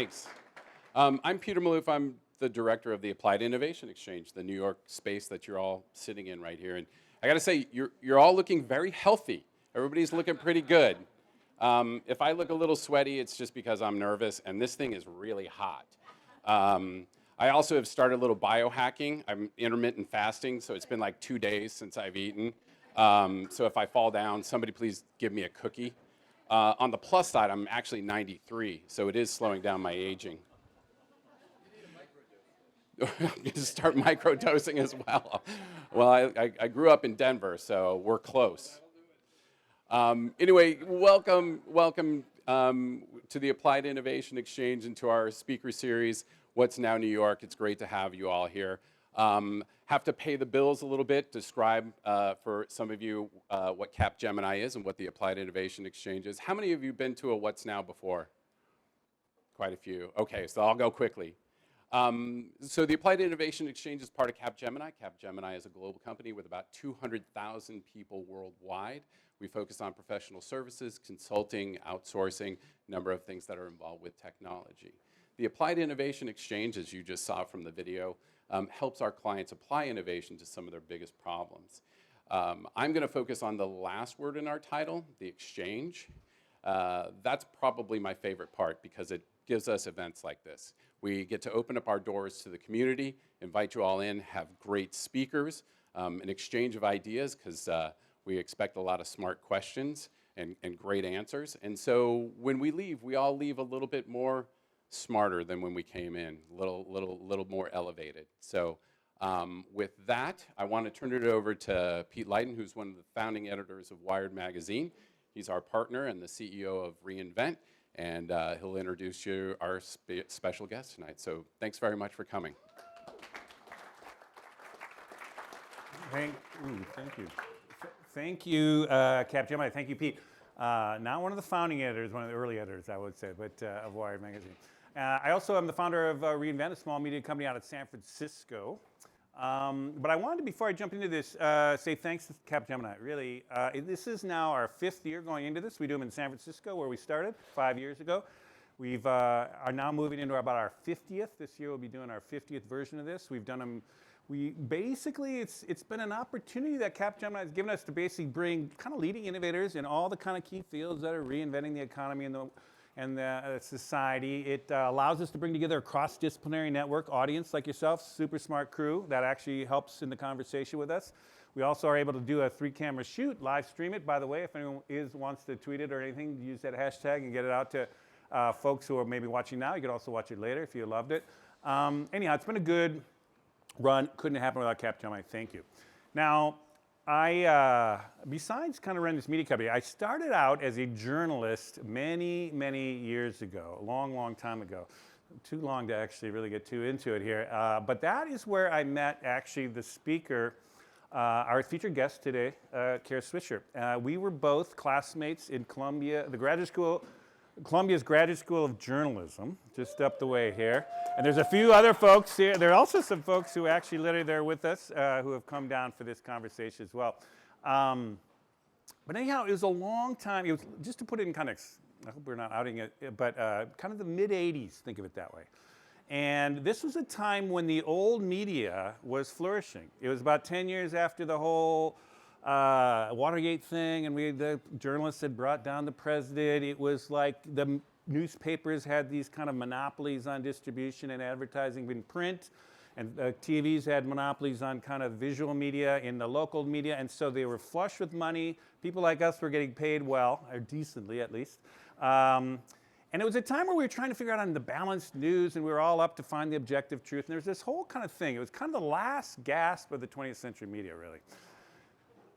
Thanks. I'm Peter Maloof. I'm the director of the Applied Innovation Exchange, the New York space that you're all sitting in right here. And I got to say, you're all looking very healthy. Everybody's looking pretty good. If I look a little sweaty, it's just because I'm nervous, and this thing is really hot. I also have started a little biohacking. I'm intermittent fasting, so it's been like 2 days since I've eaten. So if I fall down, somebody please give me a cookie. On the plus side, I'm actually 93, so it is slowing down my aging. I'm going to start microdosing as well. Well, I grew up in Denver, so we're close. Anyway, welcome to the Applied Innovation Exchange and to our speaker series, What's Now New York. It's great to have you all here. Have to pay the bills a little bit, describe for some of you what Capgemini is and what the Applied Innovation Exchange is. How many of you have been to a What's Now before? Quite a few. Okay, so I'll go quickly. So the Applied Innovation Exchange is part of Capgemini. Capgemini is a global company with about 200,000 people worldwide. We focus on professional services, consulting, outsourcing, a number of things that are involved with technology. The Applied Innovation Exchange, as you just saw from the video, helps our clients apply innovation to some of their biggest problems. I'm going to focus on the last word in our title, the exchange. That's probably my favorite part because it gives us events like this. We get to open up our doors to the community, invite you all in, have great speakers, an exchange of ideas because we expect a lot of smart questions and great answers. And so when we leave, we all leave a little bit more smarter than when we came in, a little more elevated. So with that, I want to turn it over to Pete Leiden, who's one of the founding editors of Wired Magazine. He's our partner and the CEO of Reinvent, and he'll introduce you our special guest tonight. So thanks very much for coming. Thank you. Thank you, Capgemini. Thank you, Pete. Not one of the founding editors, one of the early editors, I would say, but of Wired Magazine. I also am the founder of Reinvent, a small media company out of San Francisco. But I wanted to, before I jump into this, say thanks to Capgemini. Really, this is now our 5th year going into this. We do them in San Francisco, where we started 5 years ago. We've are now moving into about our 50th. This year we'll be doing our 50th version of this. We've done them. It's been an opportunity that Capgemini has given us to basically bring kind of leading innovators in all the kind of key fields that are reinventing the economy and the society. It allows us to bring together a cross-disciplinary network audience like yourself, super smart crew that actually helps in the conversation with us. We also are able to do a 3-camera shoot, live stream it, by the way, if anyone wants to tweet it or anything, use that hashtag and get it out to folks who are maybe watching now. You could also watch it later if you loved it. Anyhow, it's been a good run. Couldn't happen without Capgemini. Thank you. Now, besides kind of running this media company, I started out as a journalist many, many years ago, a long, long time ago. Too long to actually really get too into it here. But that is where I met actually the speaker, our featured guest today, Kara Swisher. We were both classmates in Columbia, Columbia's Graduate School of Journalism, just up the way here. And there's a few other folks here. There are also some folks who actually literally there with us who have come down for this conversation as well. But anyhow, it was a long time. It was, just to put it in context, I hope we're not outing it, but kind of the mid-'80s, think of it that way. And this was a time when the old media was flourishing. It was about 10 years after the whole Watergate thing, and the journalists had brought down the president. It was like the newspapers had these kind of monopolies on distribution and advertising in print, and TVs had monopolies on kind of visual media in the local media, and so they were flush with money. People like us were getting paid well, or decently at least. And it was a time where we were trying to figure out on the balanced news, and we were all up to find the objective truth, and there was this whole kind of thing. It was kind of the last gasp of the 20th century media, really.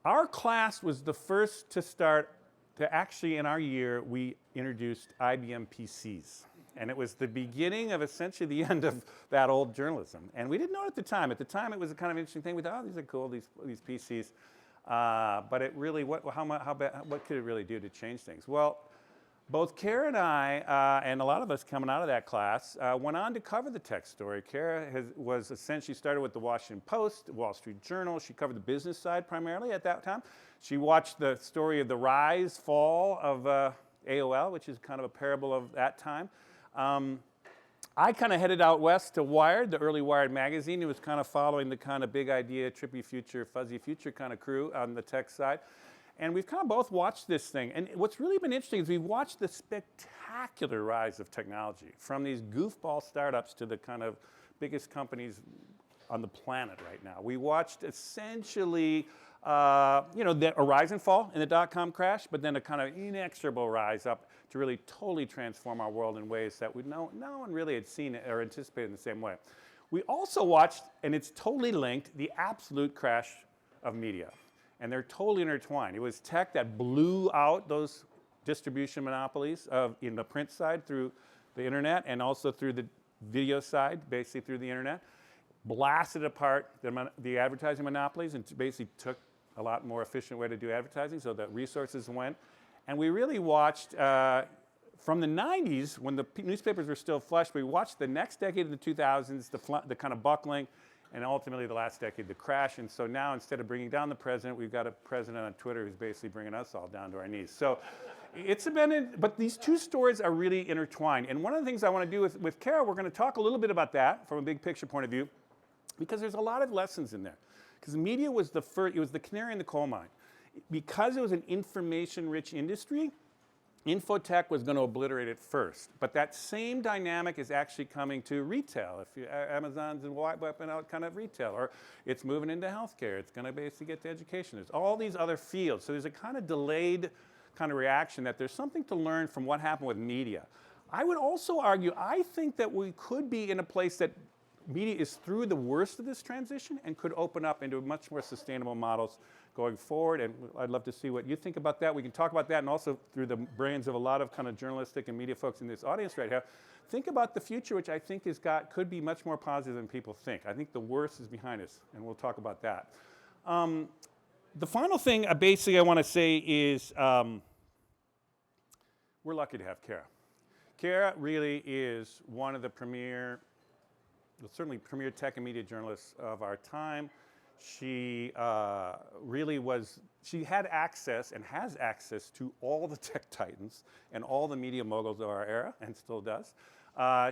Our class was the first to start to actually, in our year, we introduced IBM PCs. And it was the beginning of essentially the end of that old journalism. And we didn't know it at the time. At the time, it was a kind of interesting thing. We thought, oh, these are cool, these PCs. But it really, what could it really do to change things? Well, both Kara and I, and a lot of us coming out of that class, went on to cover the tech story. Kara was essentially started with the Washington Post, Wall Street Journal. She covered the business side primarily at that time. She watched the story of the rise, fall of AOL, which is kind of a parable of that time. I kind of headed out west to Wired, the early Wired magazine. It was kind of following the kind of big idea, trippy future, fuzzy future kind of crew on the tech side. And we've kind of both watched this thing. And what's really been interesting is we've watched the spectacular rise of technology from these goofball startups to the kind of biggest companies on the planet right now. We watched essentially, a rise and fall in the dot-com crash, but then a kind of inexorable rise up to really totally transform our world in ways that no one really had seen or anticipated in the same way. We also watched, and it's totally linked, the absolute crash of media. And they're totally intertwined. It was tech that blew out those distribution monopolies in the print side through the internet and also through the video side, basically through the internet. Blasted apart the advertising monopolies and basically took a lot more efficient way to do advertising so that resources went. And we really watched from the 90s when the newspapers were still flush, we watched the next decade of the 2000s, the kind of buckling, and ultimately the last decade, the crash. And so now instead of bringing down the president, we've got a president on Twitter who's basically bringing us all down to our knees. So it's but these two stories are really intertwined. And one of the things I want to do with Kara, we're going to talk a little bit about that from a big picture point of view, because there's a lot of lessons in there. Because media was it was the canary in the coal mine. Because it was an information-rich industry, infotech was going to obliterate it first. But that same dynamic is actually coming to retail. Amazon's wiping out kind of retail, or it's moving into healthcare. It's going to basically get to education. There's all these other fields. So there's a kind of delayed kind of reaction that there's something to learn from what happened with media. I would also argue, I think that we could be in a place that media is through the worst of this transition and could open up into much more sustainable models going forward. And I'd love to see what you think about that. We can talk about that, and also through the brains of a lot of kind of journalistic and media folks in this audience right here. Think about the future, which I think could be much more positive than people think. I think the worst is behind us, and we'll talk about that. The final thing basically I want to say is we're lucky to have Kara. Kara really is one of the certainly premier tech and media journalists of our time. She she had access and has access to all the tech titans and all the media moguls of our era, and still does.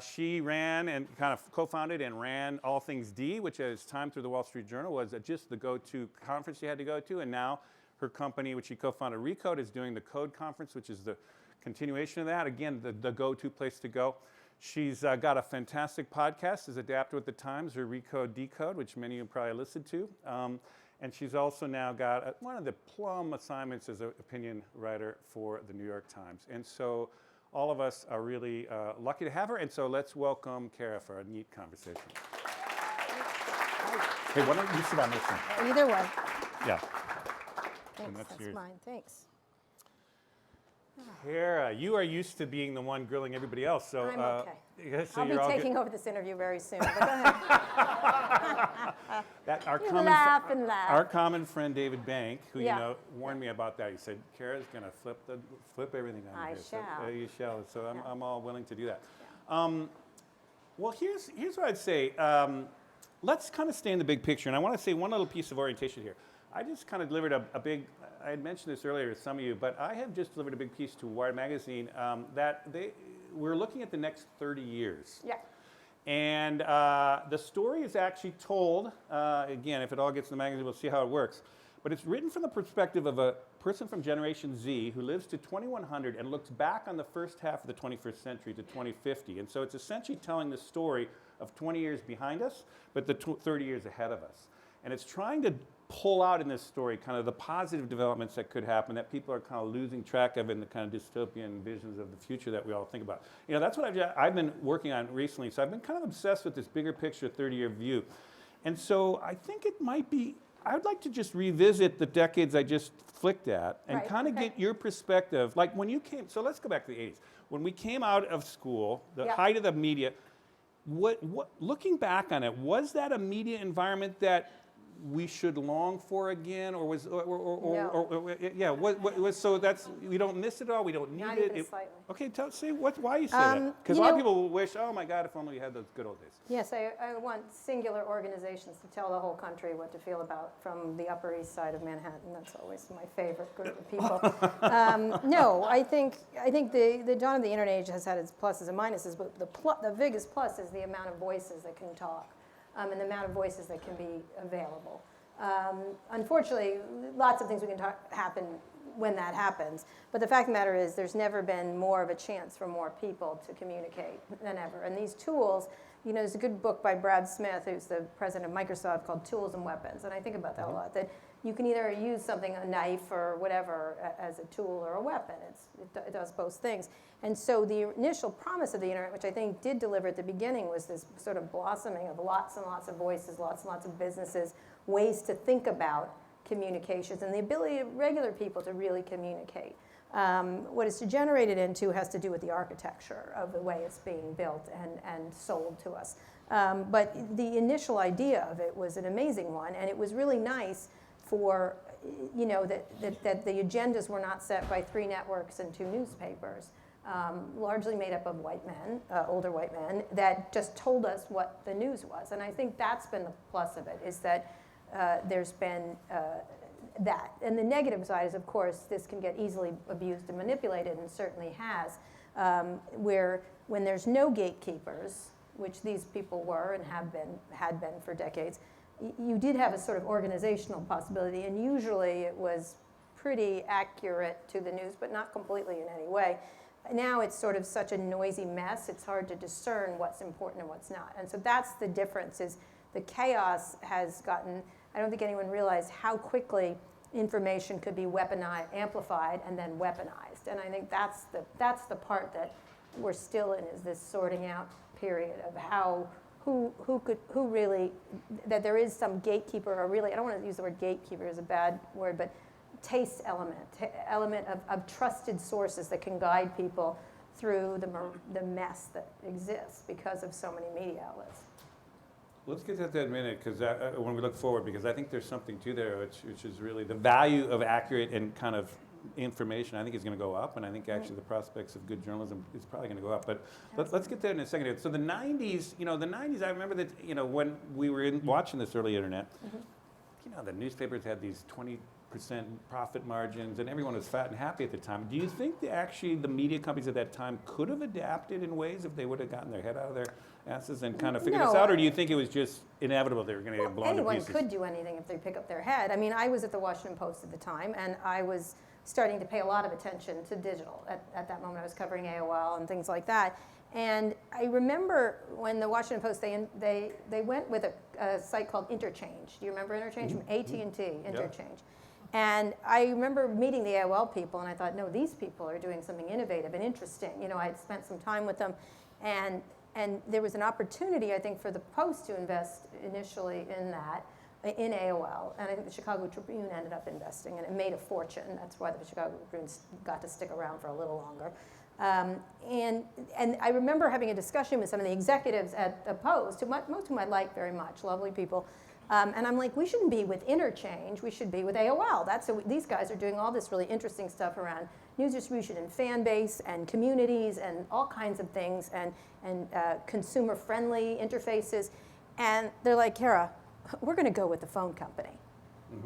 She ran and kind of co-founded and ran All Things D, which at its time through the Wall Street Journal was just the go-to conference she had to go to, and now her company, which she co-founded, Recode, is doing the Code conference, which is the continuation of that. Again, the go-to place to go. She's got a fantastic podcast, is adapted with the times, her Recode Decode, which many of you probably listened to. And she's also now got one of the plum assignments as an opinion writer for the New York Times. And so all of us are really lucky to have her. And so let's welcome Kara for a neat conversation. Hey, why don't you sit on this one? Either way. Yeah. Thanks, that's mine. Thanks. Kara, you are used to being the one grilling everybody else, so I'm okay. So I'll be taking over this interview very soon. But go ahead. Laugh and laugh. Our common friend David Bank, who warned me about that. He said, "Kara's going to flip everything on you." I shall. So, you shall. So I'm all willing to do that. Yeah. Well, here's what I'd say. Let's kind of stay in the big picture, and I want to say one little piece of orientation here. I just kind of delivered a big. I had mentioned this earlier to some of you, but I have just delivered a big piece to Wired magazine that we're looking at the next 30 years. Yeah. And the story is actually told, again, if it all gets in the magazine, we'll see how it works. But it's written from the perspective of a person from Generation Z who lives to 2100 and looks back on the first half of the 21st century to 2050. And so it's essentially telling the story of 20 years behind us, but the 30 years ahead of us. And it's trying to pull out in this story kind of the positive developments that could happen that people are kind of losing track of in the kind of dystopian visions of the future that we all think about. You know, that's what I've been working on recently. So I've been kind of obsessed with this bigger picture 30-year view. And so I think it might be, I would like to just revisit the decades I just flicked at and kind of get your perspective. Like when you came, so let's go back to the 80s. When we came out of school, the height of the media, what looking back on it, was that a media environment that we should long for again, or was, No. yeah, what was, so that's, we don't miss it all, we don't need Not it. even slightly. Okay, say why you say that? Because a lot of people will wish, oh my God, if only we had those good old days. Yes, I want singular organizations to tell the whole country what to feel about from the Upper East Side of Manhattan. That's always my favorite group of people. No, I think the dawn of the internet age has had its pluses and minuses, but the biggest plus is the amount of voices that can talk and the amount of voices that can be available. Unfortunately, lots of things we can happen when that happens. But the fact of the matter is there's never been more of a chance for more people to communicate than ever. And these tools, you know, there's a good book by Brad Smith, who's the president of Microsoft, called Tools and Weapons. And I think about that a lot, that you can either use something, a knife or whatever, as a tool or a weapon. It does both things. And so the initial promise of the internet, which I think did deliver at the beginning, was this sort of blossoming of lots and lots of voices, lots and lots of businesses, ways to think about communications, and the ability of regular people to really communicate. What it's degenerated into has to do with the architecture of the way it's being built and sold to us. But the initial idea of it was an amazing one, and it was really nice for, you know, that the agendas were not set by 3 networks and 2 newspapers, largely made up of white men, older white men, that just told us what the news was. And I think that's been the plus of it, is that there's been that. And the negative side is, of course, this can get easily abused and manipulated, and certainly has, where when there's no gatekeepers, which these people were and had been for decades, you did have a sort of organizational possibility, and usually it was pretty accurate to the news, but not completely in any way. Now it's sort of such a noisy mess, it's hard to discern what's important and what's not. And so that's the difference, is the chaos has gotten, I don't think anyone realized how quickly information could be weaponized, amplified, and then weaponized. And I think that's the part that we're still in, is this sorting out period of how, who really, that there is some gatekeeper, or really, I don't want to use the word gatekeeper as a bad word, but taste element of trusted sources that can guide people through the mess that exists because of so many media outlets. Let's get to that in a minute, because when we look forward, because I think there's something to there, which is really the value of accurate and kind of information. I think is going to go up, and I think actually the prospects of good journalism is probably going to go up. But let's get there in a second. So the 90s, you know, I remember that, you know, when we were watching this early internet, you know, the newspapers had these 20% profit margins, and everyone was fat and happy at the time. Do you think the media companies at that time could have adapted in ways if they would have gotten their head out of their asses and kind of figured this out, or do you think it was just inevitable they were going to get blown to pieces? Anyone could do anything if they pick up their head. I mean, I was at the Washington Post at the time, and I was starting to pay a lot of attention to digital. At that moment, I was covering AOL and things like that. And I remember when the Washington Post, they went with a site called Interchange. Do you remember Interchange? From AT&T, Interchange. Yep. And I remember meeting the AOL people, and I thought, no, these people are doing something innovative and interesting. You know, I had spent some time with them, and there was an opportunity, I think, for the Post to invest initially in that, in AOL, and I think the Chicago Tribune ended up investing, and it made a fortune. That's why the Chicago Tribune got to stick around for a little longer. And I remember having a discussion with some of the executives at the Post, most of whom I like very much, lovely people. And I'm like, we shouldn't be with Interchange, we should be with AOL. These guys are doing all this really interesting stuff around news distribution and fan base and communities and all kinds of things, and consumer-friendly interfaces. And they're like, Kara, we're going to go with the phone company.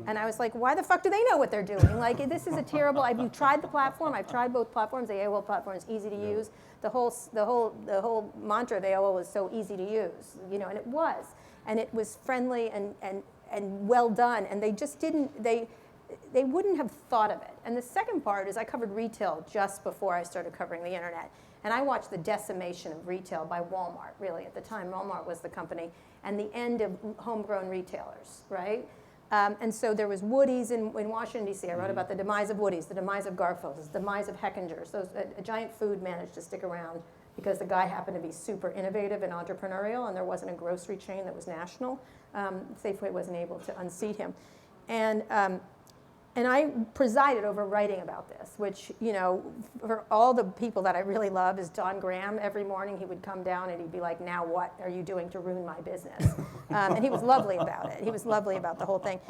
And I was like, why the fuck do they know what they're doing? Like, this is a terrible, you've tried the platform, I've tried both platforms. The AOL platform is easy to use. The whole mantra of AOL was so easy to use, you know, and it was. And it was friendly and well done, and they just didn't, they wouldn't have thought of it. And the second part is I covered retail just before I started covering the internet. And I watched the decimation of retail by Walmart, really. At the time, Walmart was the company, and the end of homegrown retailers, right? And so there was Woody's in Washington, D.C. I wrote about the demise of Woody's, the demise of Garfield's, the demise of Heckinger's. A giant food managed to stick around because the guy happened to be super innovative and entrepreneurial, and there wasn't a grocery chain that was national. Safeway wasn't able to unseat him. And And I presided over writing about this, which, you know, for all the people that I really love is Don Graham. Every morning he would come down and he'd be like, now what are you doing to ruin my business? And he was lovely about it. He was lovely about the whole thing.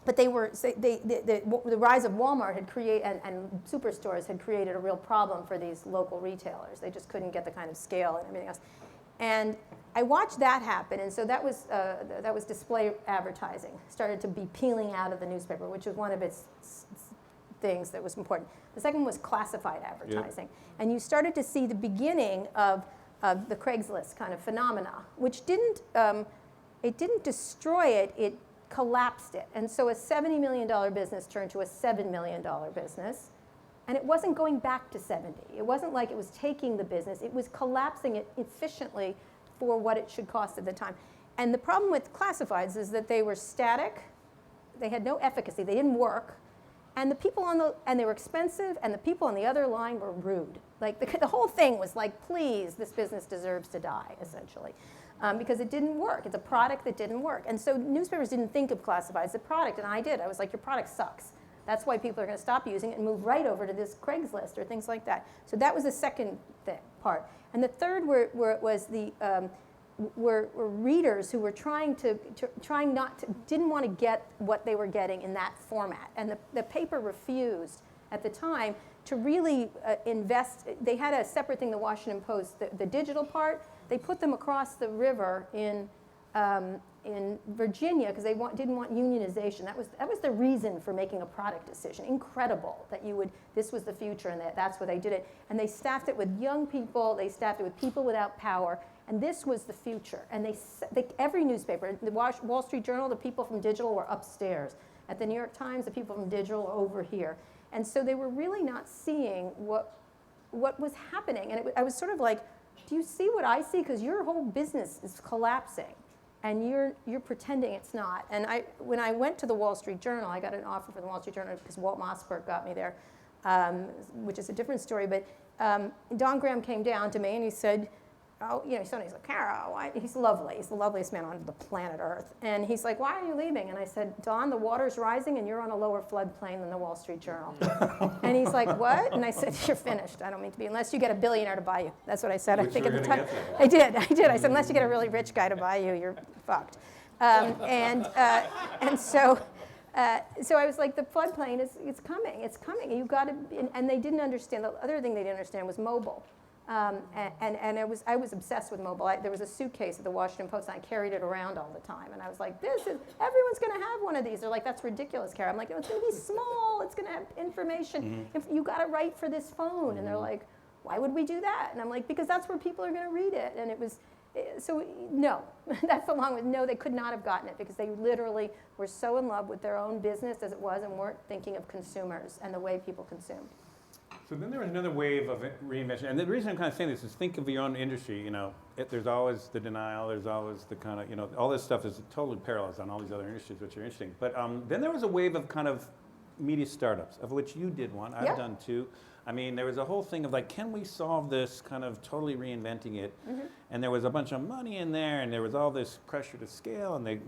But they were, the rise of Walmart had created, and superstores had created a real problem for these local retailers. They just couldn't get the kind of scale and everything else. And I watched that happen, and so that was display advertising. Started to be peeling out of the newspaper, which was one of its things that was important. The second one was classified advertising. Yep. And you started to see the beginning of the Craigslist kind of phenomena, which didn't destroy it, it collapsed it. And so a $70 million business turned to a $7 million business. And it wasn't going back to 70. It wasn't like it was taking the business. It was collapsing it efficiently for what it should cost at the time. And the problem with classifieds is that they were static. They had no efficacy. They didn't work. And the people and they were expensive, and the people on the other line were rude. Like the whole thing was like, please, this business deserves to die, essentially. Because it didn't work. It's a product that didn't work. And so newspapers didn't think of classifieds as a product, and I did. I was like, your product sucks. That's why people are going to stop using it and move right over to this Craigslist or things like that. So that was the second part. And the third were readers who were didn't want to get what they were getting in that format. And the paper refused at the time to really invest. They had a separate thing, the Washington Post, the digital part. They put them across the river in Virginia because they didn't want unionization. That was the reason for making a product decision. Incredible that this was the future, and that's where they did it. And they staffed it with young people. They staffed it with people without power. And this was the future. And every newspaper, the Wall Street Journal, the people from digital were upstairs. At the New York Times, the people from digital were over here. And so they were really not seeing what was happening. And I was sort of like, do you see what I see? Because your whole business is collapsing. And you're pretending it's not. And when I went to the Wall Street Journal, I got an offer from the Wall Street Journal because Walt Mossberg got me there, which is a different story. But Don Graham came down to me and he said, oh, you know, he's like, Carol, he's lovely. He's the loveliest man on the planet Earth. And he's like, why are you leaving? And I said, Don, the water's rising and you're on a lower floodplain than the Wall Street Journal. And he's like, what? And I said, you're finished. I don't mean to be, unless you get a billionaire to buy you. That's what I said. I think at the time. I did. I said, unless you get a really rich guy to buy you, you're fucked. And so I was like, the floodplain it's coming. It's coming. You got to. And they didn't understand. The other thing they didn't understand was mobile. And I was obsessed with mobile. There was a suitcase at the Washington Post, and I carried it around all the time. And I was like, everyone's going to have one of these. They're like, that's ridiculous, Kara. I'm like, no, it's going to be small. It's going to have information. If you got to write for this phone. And they're like, why would we do that? And I'm like, because that's where people are going to read it. And it was, so no, that's along with no, they could not have gotten it because they literally were so in love with their own business as it was and weren't thinking of consumers and the way people consumed. So then there was another wave of reinvention, and the reason I'm kind of saying this is think of your own industry. You know, there's always the denial, there's always the kind of, you know, all this stuff is totally parallels on all these other industries, which are interesting. But then there was a wave of kind of media startups, of which you did one, I've done two. I mean, there was a whole thing of like, can we solve this, kind of totally reinventing it? And there was a bunch of money in there, and there was all this pressure to scale, and it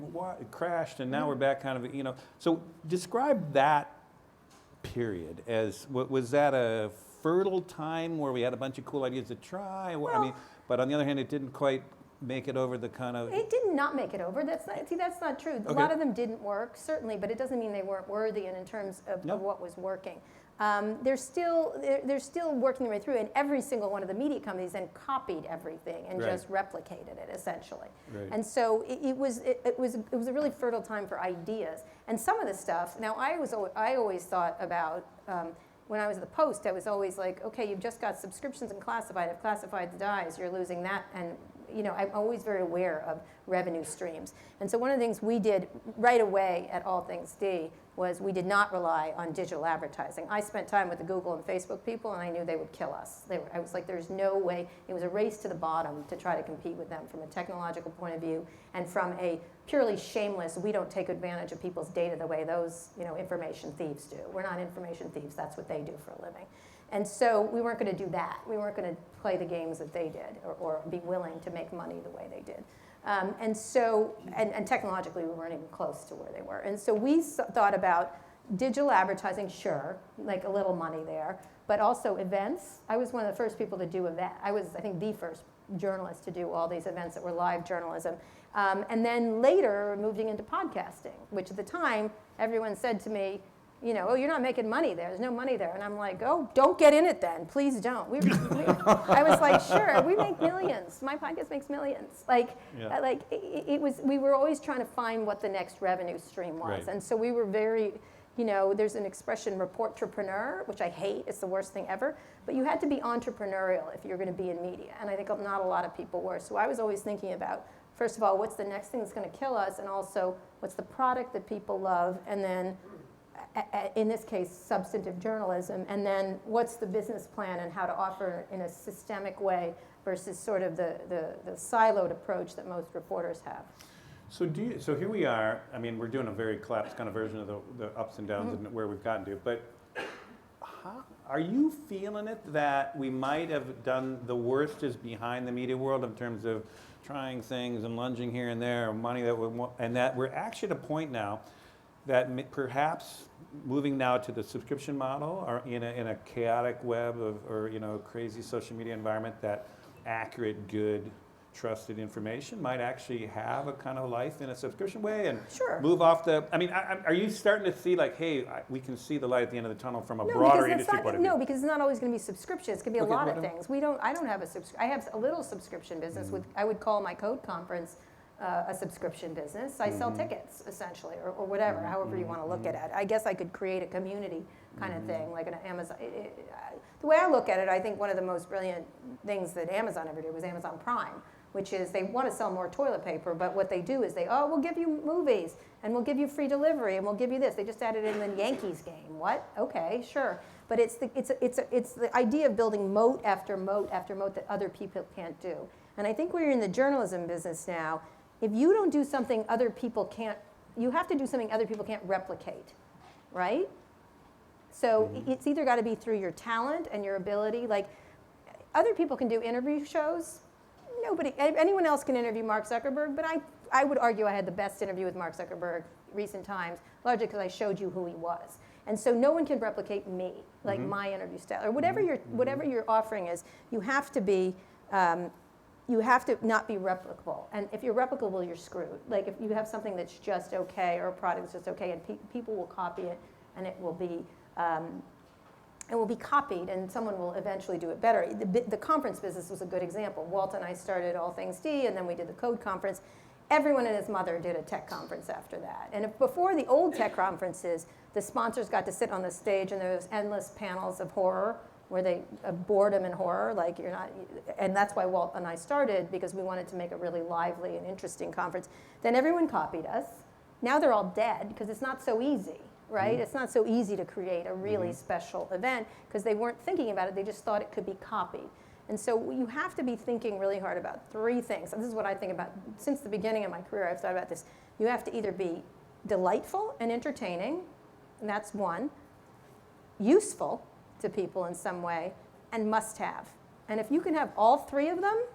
crashed, and now we're back kind of, you know. So describe that period as, was that a fertile time where we had a bunch of cool ideas to try? Well, I mean, but on the other hand, it didn't quite make it over the kind of... It did not make it over. That's not true. Okay. A lot of them didn't work, certainly, but it doesn't mean they weren't worthy in terms of what was working. They're still working their way through, and every single one of the media companies then copied everything and just replicated it essentially. Right. And so it was a really fertile time for ideas. And some of the stuff. Now I always thought about when I was at the Post. I was always like, okay, you've just got subscriptions and classified. If classified dies, you're losing that. And you know, I'm always very aware of revenue streams. And so one of the things we did right away at All Things D was we did not rely on digital advertising. I spent time with the Google and Facebook people, and I knew they would kill us. I was like, there's no way. It was a race to the bottom to try to compete with them from a technological point of view and from a purely shameless, we don't take advantage of people's data the way those information thieves do. We're not information thieves. That's what they do for a living. And so we weren't going to do that. We weren't going to play the games that they did or be willing to make money the way they did. And technologically, we weren't even close to where they were. And so we thought about digital advertising, sure, like a little money there, but also events. I was one of the first people to do events. I was, I think, the first journalist to do all these events that were live journalism. And then later, moving into podcasting, which at the time, everyone said to me, you know, oh, you're not making money there. There's no money there. And I'm like, oh, don't get in it then. Please don't. I was like, sure, we make millions. My podcast makes millions. Like, it was. We were always trying to find what the next revenue stream was. Right. And so we were very, you know, there's an expression, reportrepreneur, which I hate. It's the worst thing ever. But you had to be entrepreneurial if you're going to be in media. And I think not a lot of people were. So I was always thinking about, first of all, what's the next thing that's going to kill us? And also, what's the product that people love? And then, in this case, substantive journalism, and then what's the business plan and how to offer in a systemic way versus sort of the siloed approach that most reporters have. So here we are. I mean, we're doing a very collapsed kind of version of the ups and downs and where we've gotten to. But are you feeling it that we might have done the worst is behind the media world in terms of trying things and lunging here and there, money that we want, and that we're actually at a point now that perhaps moving now to the subscription model or in a chaotic web or you know, crazy social media environment, that accurate, good, trusted information might actually have a kind of life in a subscription way and move off the, I mean, are you starting to see like, hey, we can see the light at the end of the tunnel from a broader industry point of view? No, because it's not always going to be subscription. It's going to be a lot of things. I don't have I have a little subscription business with, I would call my Code conference a subscriction business. I sell tickets, essentially, or whatever, however you want to look at it. I guess I could create a community kind of thing, like an Amazon. The way I look at it, I think one of the most brilliant things that Amazon ever did was Amazon Prime, which is they want to sell more toilet paper, but what they do is we'll give you movies, and we'll give you free delivery, and we'll give you this. They just added in the Yankees game. What? Okay, sure. But it's the idea of building moat after moat after moat that other people can't do. And I think we're in the journalism business now. If you don't do something other people can't, you have to do something other people can't replicate, right? So it's either got to be through your talent and your ability. Like, other people can do interview shows. Anyone else can interview Mark Zuckerberg, but I would argue I had the best interview with Mark Zuckerberg recent times, largely because I showed you who he was. And so no one can replicate me, like my interview style, or whatever your offering is. You have to be. You have to not be replicable. And if you're replicable, you're screwed. Like if you have something that's just okay or a product that's just okay and people will copy it and it will be copied and someone will eventually do it better. The conference business was a good example. Walt and I started All Things D and then we did the Code conference. Everyone and his mother did a tech conference after that. And before the old tech conferences, the sponsors got to sit on the stage and there was endless panels of horror where they boredom and horror, like you're not, and that's why Walt and I started, because we wanted to make a really lively and interesting conference. Then everyone copied us. Now they're all dead because it's not so easy, right? It's not so easy to create a really special event because they weren't thinking about it. They just thought it could be copied. And so you have to be thinking really hard about three things. And this is what I think about. Since the beginning of my career, I've thought about this. You have to either be delightful and entertaining, and that's one, useful to people in some way, and must have. And if you can have all three of them,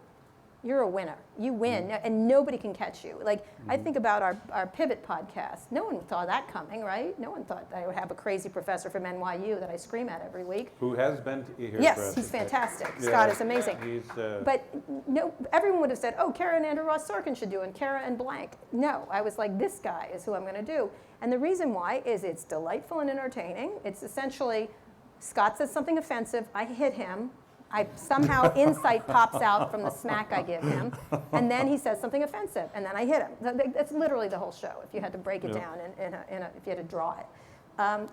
you're a winner. You win, and nobody can catch you. Like, I think about our Pivot podcast. No one saw that coming, right? No one thought I would have a crazy professor from NYU that I scream at every week. Who has been here for us. Yes, he's fantastic. Yeah. Scott is amazing. But no, everyone would have said, oh, Kara and Andrew Ross Sorkin should do, and Kara and blank. No, I was like, this guy is who I'm going to do. And the reason why is it's delightful and entertaining. It's essentially, Scott says something offensive, I hit him, somehow insight pops out from the smack I give him, and then he says something offensive, and then I hit him. That's literally the whole show, if you had to break it down, if you had to draw it.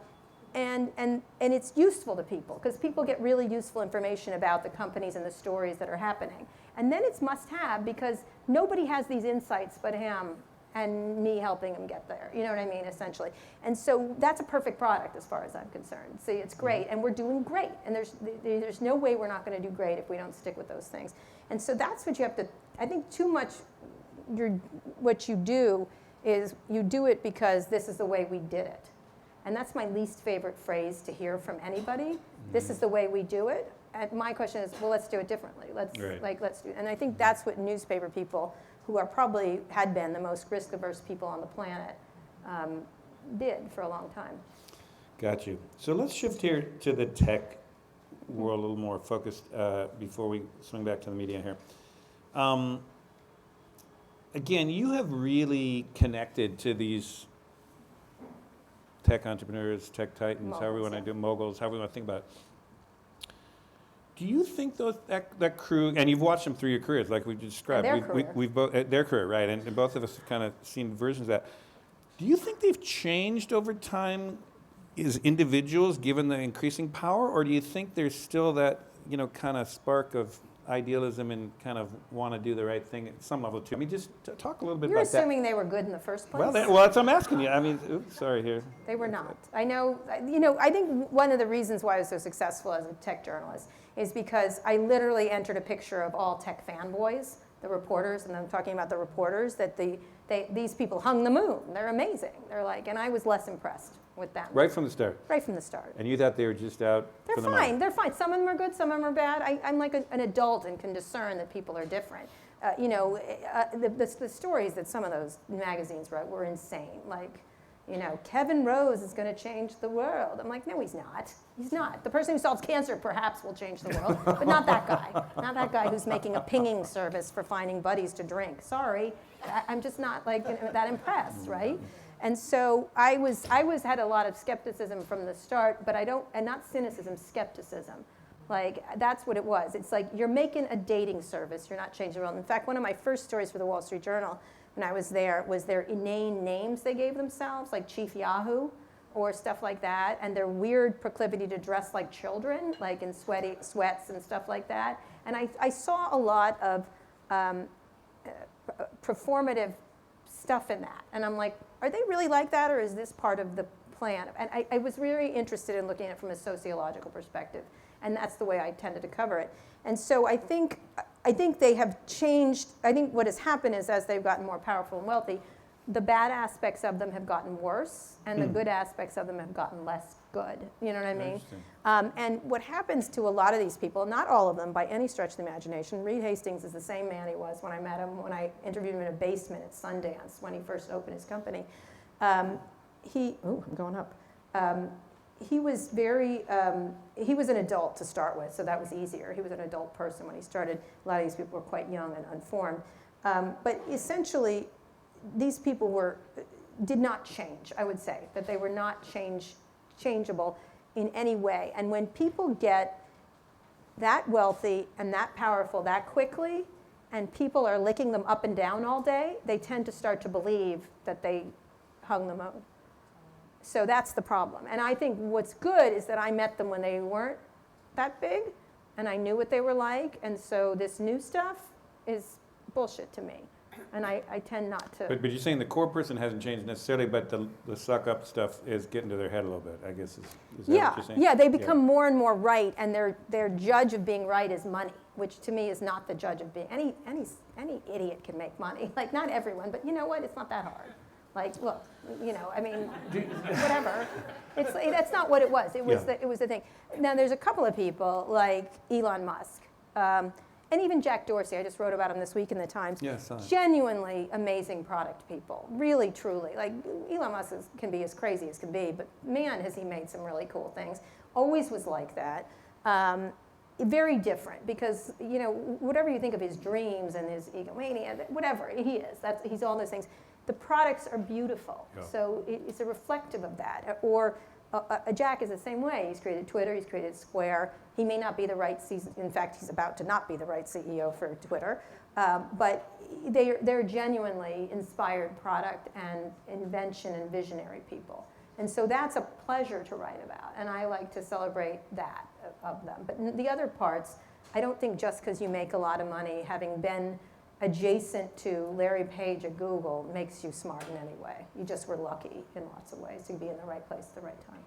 And it's useful to people, because people get really useful information about the companies and the stories that are happening. And then it's must-have, because nobody has these insights but him, and me helping them get there. You know what I mean, essentially. And so that's a perfect product as far as I'm concerned. See, it's great, and we're doing great. And there's no way we're not going to do great if we don't stick with those things. And so that's what you have to, I think too much, what you do is you do it because this is the way we did it. And that's my least favorite phrase to hear from anybody, This is the way we do it. And my question is, well, let's do it differently. Let's do. And I think that's what newspaper people, who are probably had been the most risk-averse people on the planet, did for a long time. Got you. So let's shift here to the tech world a little more focused before we swing back to the media here. Again, you have really connected to these tech entrepreneurs, tech titans, however we want to do, moguls, however we want to think about it. Do you think that crew, and you've watched them through your careers, like we described, we've both their career, right? And both of us have kind of seen versions of that. Do you think they've changed over time as individuals, given the increasing power, or do you think there's still that kind of spark of idealism and kind of want to do the right thing at some level too? I mean, just talk a little bit You're about that. You're assuming they were good in the first place? Well, that's what I'm asking you. I mean, oops, sorry here. They were not. I know, I think one of the reasons why I was so successful as a tech journalist is because I literally entered a picture of all tech fanboys, the reporters, and I'm talking about the reporters, that these people hung the moon. They're amazing. They're like, and I was less impressed with them. Right from the start? Right from the start. And you thought they were just out for the money? They're fine. Some of them are good, some of them are bad. I'm like an adult and can discern that people are different. The stories that some of those magazines wrote were insane. Like, Kevin Rose is going to change the world. I'm like, no, he's not. He's not. The person who solves cancer perhaps will change the world, but not that guy. Not that guy who's making a pinging service for finding buddies to drink. Sorry, I'm just not that impressed, right? And so I had a lot of skepticism from the start, but and not cynicism, skepticism. Like, that's what it was. It's like, you're making a dating service, you're not changing the world. In fact, one of my first stories for the Wall Street Journal when I was there was their inane names they gave themselves, like Chief Yahoo or stuff like that, and their weird proclivity to dress like children, like in sweats and stuff like that. And I saw a lot of performative stuff in that. And I'm like, are they really like that, or is this part of the plan? And I was really interested in looking at it from a sociological perspective. And that's the way I tended to cover it. And so I think they have changed. I think what has happened is, as they've gotten more powerful and wealthy, the bad aspects of them have gotten worse, and the good aspects of them have gotten less good. You know what I mean? And what happens to a lot of these people, not all of them by any stretch of the imagination, Reed Hastings is the same man he was when I met him, when I interviewed him in a basement at Sundance when he first opened his company. I'm going up. He was he was an adult to start with, so that was easier. He was an adult person when he started. A lot of these people were quite young and unformed. But essentially, these people did not change, I would say, that they were not changeable in any way. And when people get that wealthy and that powerful that quickly, and people are licking them up and down all day, they tend to start to believe that they hung the moon. So that's the problem. And I think what's good is that I met them when they weren't that big, and I knew what they were like, and so this new stuff is bullshit to me. And I tend not to. But you're saying the core person hasn't changed necessarily, but the suck up stuff is getting to their head a little bit, I guess. Is that what you're saying? Yeah, they become more and more right, and their judge of being right is money, which to me is not the judge of being. Any idiot can make money. Like, not everyone, but you know what? It's not that hard. Like, look, I mean, whatever. That's not what it was. It was the thing. Now, there's a couple of people like Elon Musk. And even Jack Dorsey, I just wrote about him this week in the Times. Yes, genuinely amazing product people, really, truly. Like, Elon Musk can be as crazy as can be, but man, has he made some really cool things. Always was like that. Very different, because whatever you think of his dreams and his egomania, whatever he is, he's all those things. The products are beautiful, so it's a reflective of that. Or Jack is the same way. He's created Twitter, he's created Square. He may not be the right in fact, he's about to not be the right CEO for Twitter. But they're genuinely inspired product and invention and visionary people. And so that's a pleasure to write about, and I like to celebrate that of them. But the other parts, I don't think just because you make a lot of money, having been adjacent to Larry Page at Google, makes you smart in any way. You just were lucky in lots of ways to be in the right place at the right time.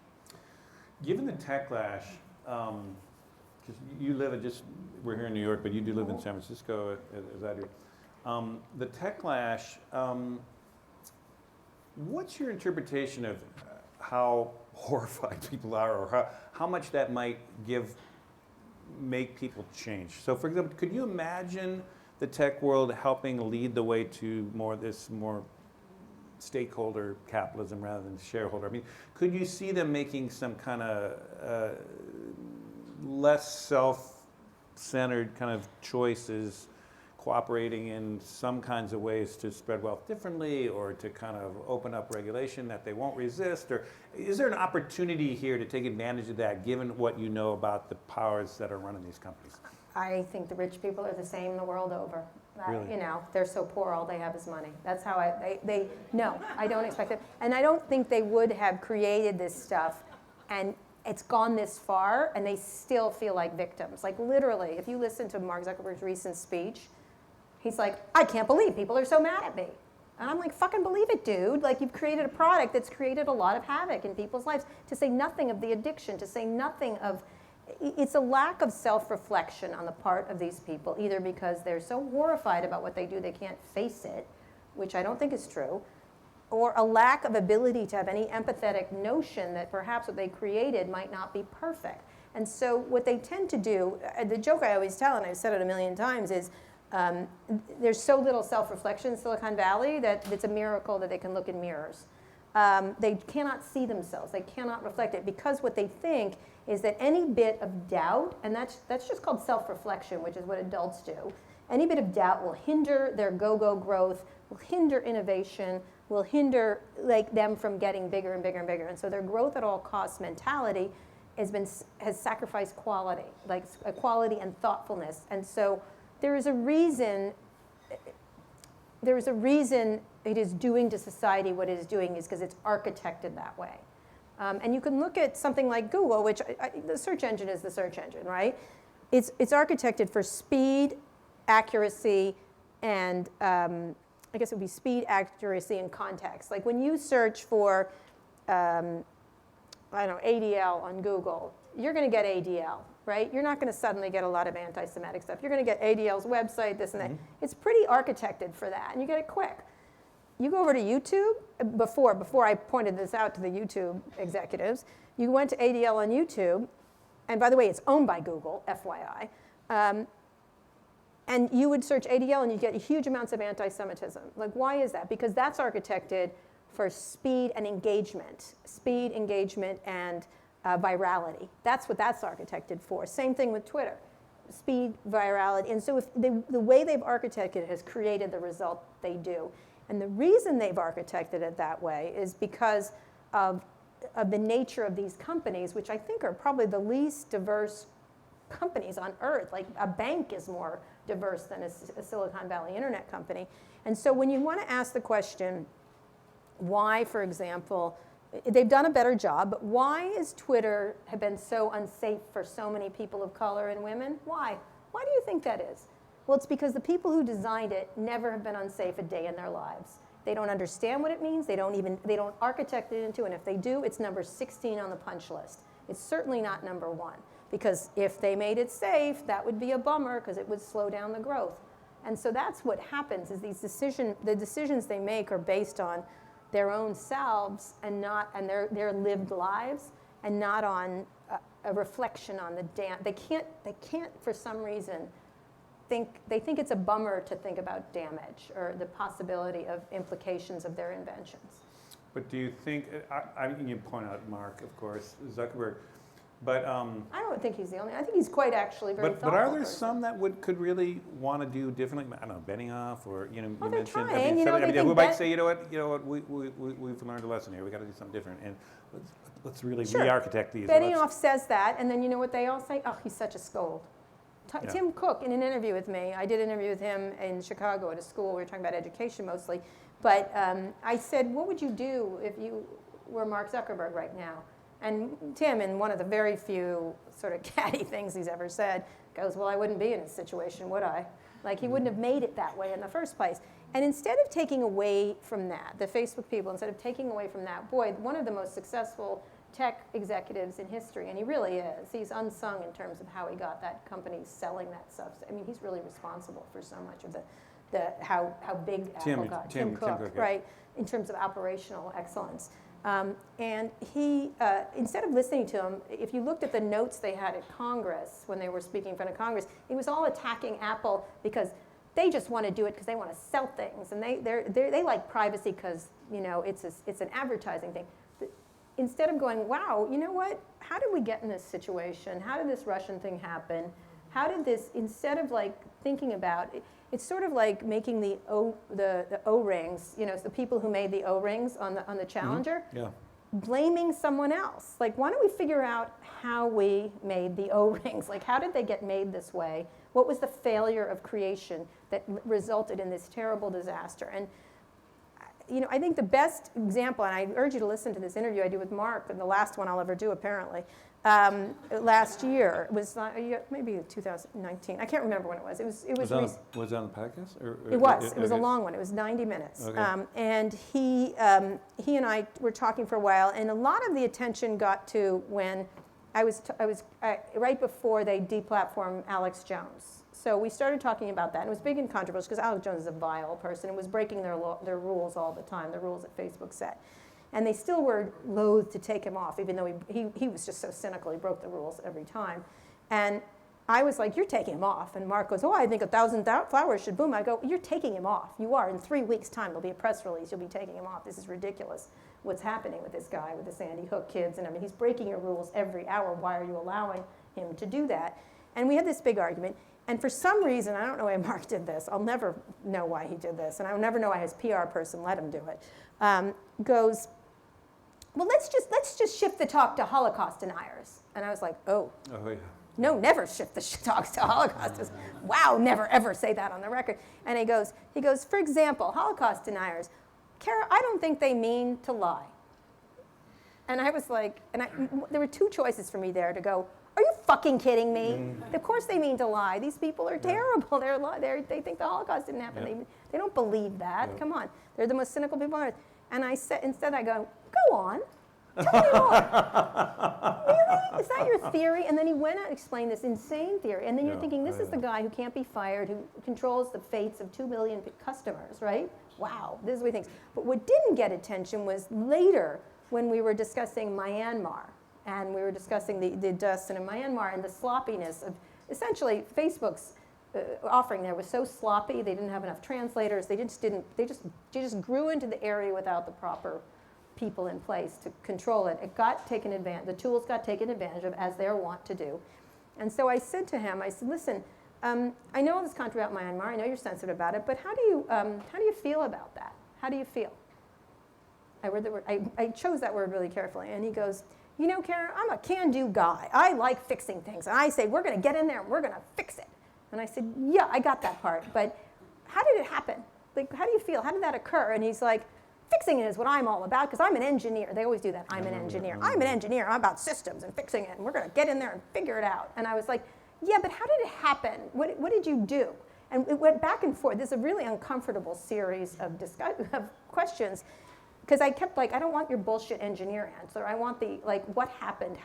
Given the Tech Lash, because you live we're here in New York, but you do live in San Francisco, as I do. The Tech Lash, what's your interpretation of how horrified people are, or how much that might make people change. So, for example, could you imagine the tech world helping lead the way to more stakeholder capitalism rather than shareholder? I mean, could you see them making some kind of less self-centered kind of choices, cooperating in some kinds of ways to spread wealth differently, or to kind of open up regulation that they won't resist? Or is there an opportunity here to take advantage of that, given what you know about the powers that are running these companies? I think the rich people are the same the world over. Really? You know, they're so poor, all they have is money. That's how no, I don't expect it. And I don't think they would have created this stuff, and it's gone this far, and they still feel like victims. Like literally, if you listen to Mark Zuckerberg's recent speech, he's like, I can't believe people are so mad at me. And I'm like, fucking believe it, dude. Like, you've created a product that's created a lot of havoc in people's lives, to say nothing of the addiction, to say nothing of, it's a lack of self-reflection on the part of these people, either because they're so horrified about what they do they can't face it, which I don't think is true, or a lack of ability to have any empathetic notion that perhaps what they created might not be perfect. And so what they tend to do, the joke I always tell, and I've said it a million times, is there's so little self-reflection in Silicon Valley that it's a miracle that they can look in mirrors. They cannot see themselves. They cannot reflect it, because what they think is that any bit of doubt, and that's just called self-reflection, which is what adults do. Any bit of doubt will hinder their go-go growth, will hinder innovation, will hinder them from getting bigger and bigger and bigger. And so their growth at all costs mentality has sacrificed quality, like quality and thoughtfulness. And so there is a reason it is doing to society what it is doing, is because it's architected that way. And you can look at something like Google, which the search engine is the search engine, right? It's architected for speed, accuracy, and I guess it would be speed, accuracy, and context. Like when you search for, ADL on Google, you're going to get ADL, right? You're not going to suddenly get a lot of anti-Semitic stuff. You're going to get ADL's website, this and that. It's pretty architected for that, and you get it quick. You go over to YouTube, before I pointed this out to the YouTube executives, you went to ADL on YouTube, and by the way, it's owned by Google, FYI, and you would search ADL and you get huge amounts of anti-Semitism. Like, why is that? Because that's architected for speed and engagement. Speed, engagement, and virality. That's what that's architected for. Same thing with Twitter. Speed, virality. And so if the way they've architected it has created the result they do. And the reason they've architected it that way is because of the nature of these companies, which I think are probably the least diverse companies on earth. Like a bank is more diverse than a Silicon Valley internet company. And so when you want to ask the question, why, for example, they've done a better job, but why is Twitter have been so unsafe for so many people of color and women? Why? Why do you think that is? Well, it's because the people who designed it never have been unsafe a day in their lives. They don't understand what it means. They don't architect it into, and if they do, it's number 16 on the punch list. It's certainly not number 1, because if they made it safe, that would be a bummer, because it would slow down the growth. And so that's what happens, is the decisions they make are based on their own selves and their lived lives, and not on a reflection on the They can't for some reason they think it's a bummer to think about damage or the possibility of implications of their inventions. But do you think, you point out Mark, of course, Zuckerberg, but I don't think he's the only. I think he's quite actually very thoughtful. But are there person. some that could really want to do differently? I don't know, Benioff, or you they're mentioned. trying. Who might say, you know what, we've learned a lesson here. We got to do something different, and let's really re-architect these. Benioff says that, and then you know what they all say? Oh, he's such a scold. Tim Cook, in an interview with me, I did an interview with him in Chicago at a school. We were talking about education mostly. But I said, what would you do if you were Mark Zuckerberg right now? And Tim, in one of the very few sort of catty things he's ever said, goes, well, I wouldn't be in this situation, would I? Like, he wouldn't have made it that way in the first place. And instead of taking away from that, the Facebook people, instead of taking away from that, boy, one of the most successful tech executives in history, and he really is. He's unsung in terms of how he got that company selling that stuff. I mean, he's really responsible for so much of how big Apple got. Tim Cook, right? In terms of operational excellence. And he, instead of listening to him, if you looked at the notes they had at Congress when they were speaking in front of Congress, it was all attacking Apple because they just want to do it because they want to sell things, and they like privacy because it's an advertising thing. But instead of going, wow, you know what? How did we get in this situation? How did this Russian thing happen? How did this? Instead of like thinking about it, it's sort of like making the O-rings. The people who made the O-rings on the Challenger. Mm-hmm. Yeah. Blaming someone else. Like, why don't we figure out how we made the O-rings? Like, how did they get made this way? What was the failure of creation that resulted in this terrible disaster? And I think the best example, and I urge you to listen to this interview I do with Mark, and the last one I'll ever do apparently, last year. It was maybe 2019. I can't remember when it was. Was it on the podcast? It was a long one. It was 90 minutes. Okay. And he and I were talking for a while, and a lot of the attention got to when I was right before they deplatformed Alex Jones. So we started talking about that, and it was big and controversial because Alex Jones is a vile person and was breaking their rules all the time, the rules that Facebook set. And they still were loath to take him off, even though he was just so cynical. He broke the rules every time. And I was like, you're taking him off. And Mark goes, I think 1,000 flowers should bloom. I go, you're taking him off. You are. In 3 weeks' time, there'll be a press release. You'll be taking him off. This is ridiculous what's happening with this guy, with the Sandy Hook kids. And I mean, he's breaking your rules every hour. Why are you allowing him to do that? And we had this big argument. And for some reason, I don't know why Mark did this. I'll never know why he did this. And I'll never know why his PR person let him do it. Goes, well, let's just shift the talk to Holocaust deniers. And I was like, oh yeah. No, never shift the talks to Holocaust. Wow, never ever say that on the record. And he goes, for example, Holocaust deniers, Kara, I don't think they mean to lie. And I was like, there were two choices for me there to go, are you fucking kidding me? Of course they mean to lie. These people are terrible. They think the Holocaust didn't happen. Yeah. They don't believe that. Yeah. Come on. They're the most cynical people on earth. And I said, instead I go on. Tell me more. Really? Is that your theory? And then he went out and explained this insane theory. And then you're thinking, this is the guy who can't be fired, who controls the fates of 2 million customers, right? Wow, this is what he thinks. But what didn't get attention was later when we were discussing Myanmar. And we were discussing the dust in Myanmar and the sloppiness of essentially Facebook's offering there was so sloppy. They didn't have enough translators. They just grew into the area without the proper people in place to control it. It got taken advantage. The tools got taken advantage of as they're wont to do. And so I said to him, I said, listen, I know all this controversy about Myanmar. I know you're sensitive about it, but how do you feel about that? How do you feel? I read the word. I chose that word really carefully. And he goes, Karen, I'm a can-do guy. I like fixing things. And I say, we're going to get in there and we're going to fix it. And I said, yeah, I got that part. But how did it happen? Like, how do you feel? How did that occur? And he's like, fixing it is what I'm all about because I'm an engineer. They always do that. I'm an engineer. I'm an engineer. I'm about systems and fixing it. And we're going to get in there and figure it out. And I was like, yeah, but how did it happen? What did you do? And it went back and forth. This is a really uncomfortable series of questions. Because I kept I don't want your bullshit engineer answer. I want what happened?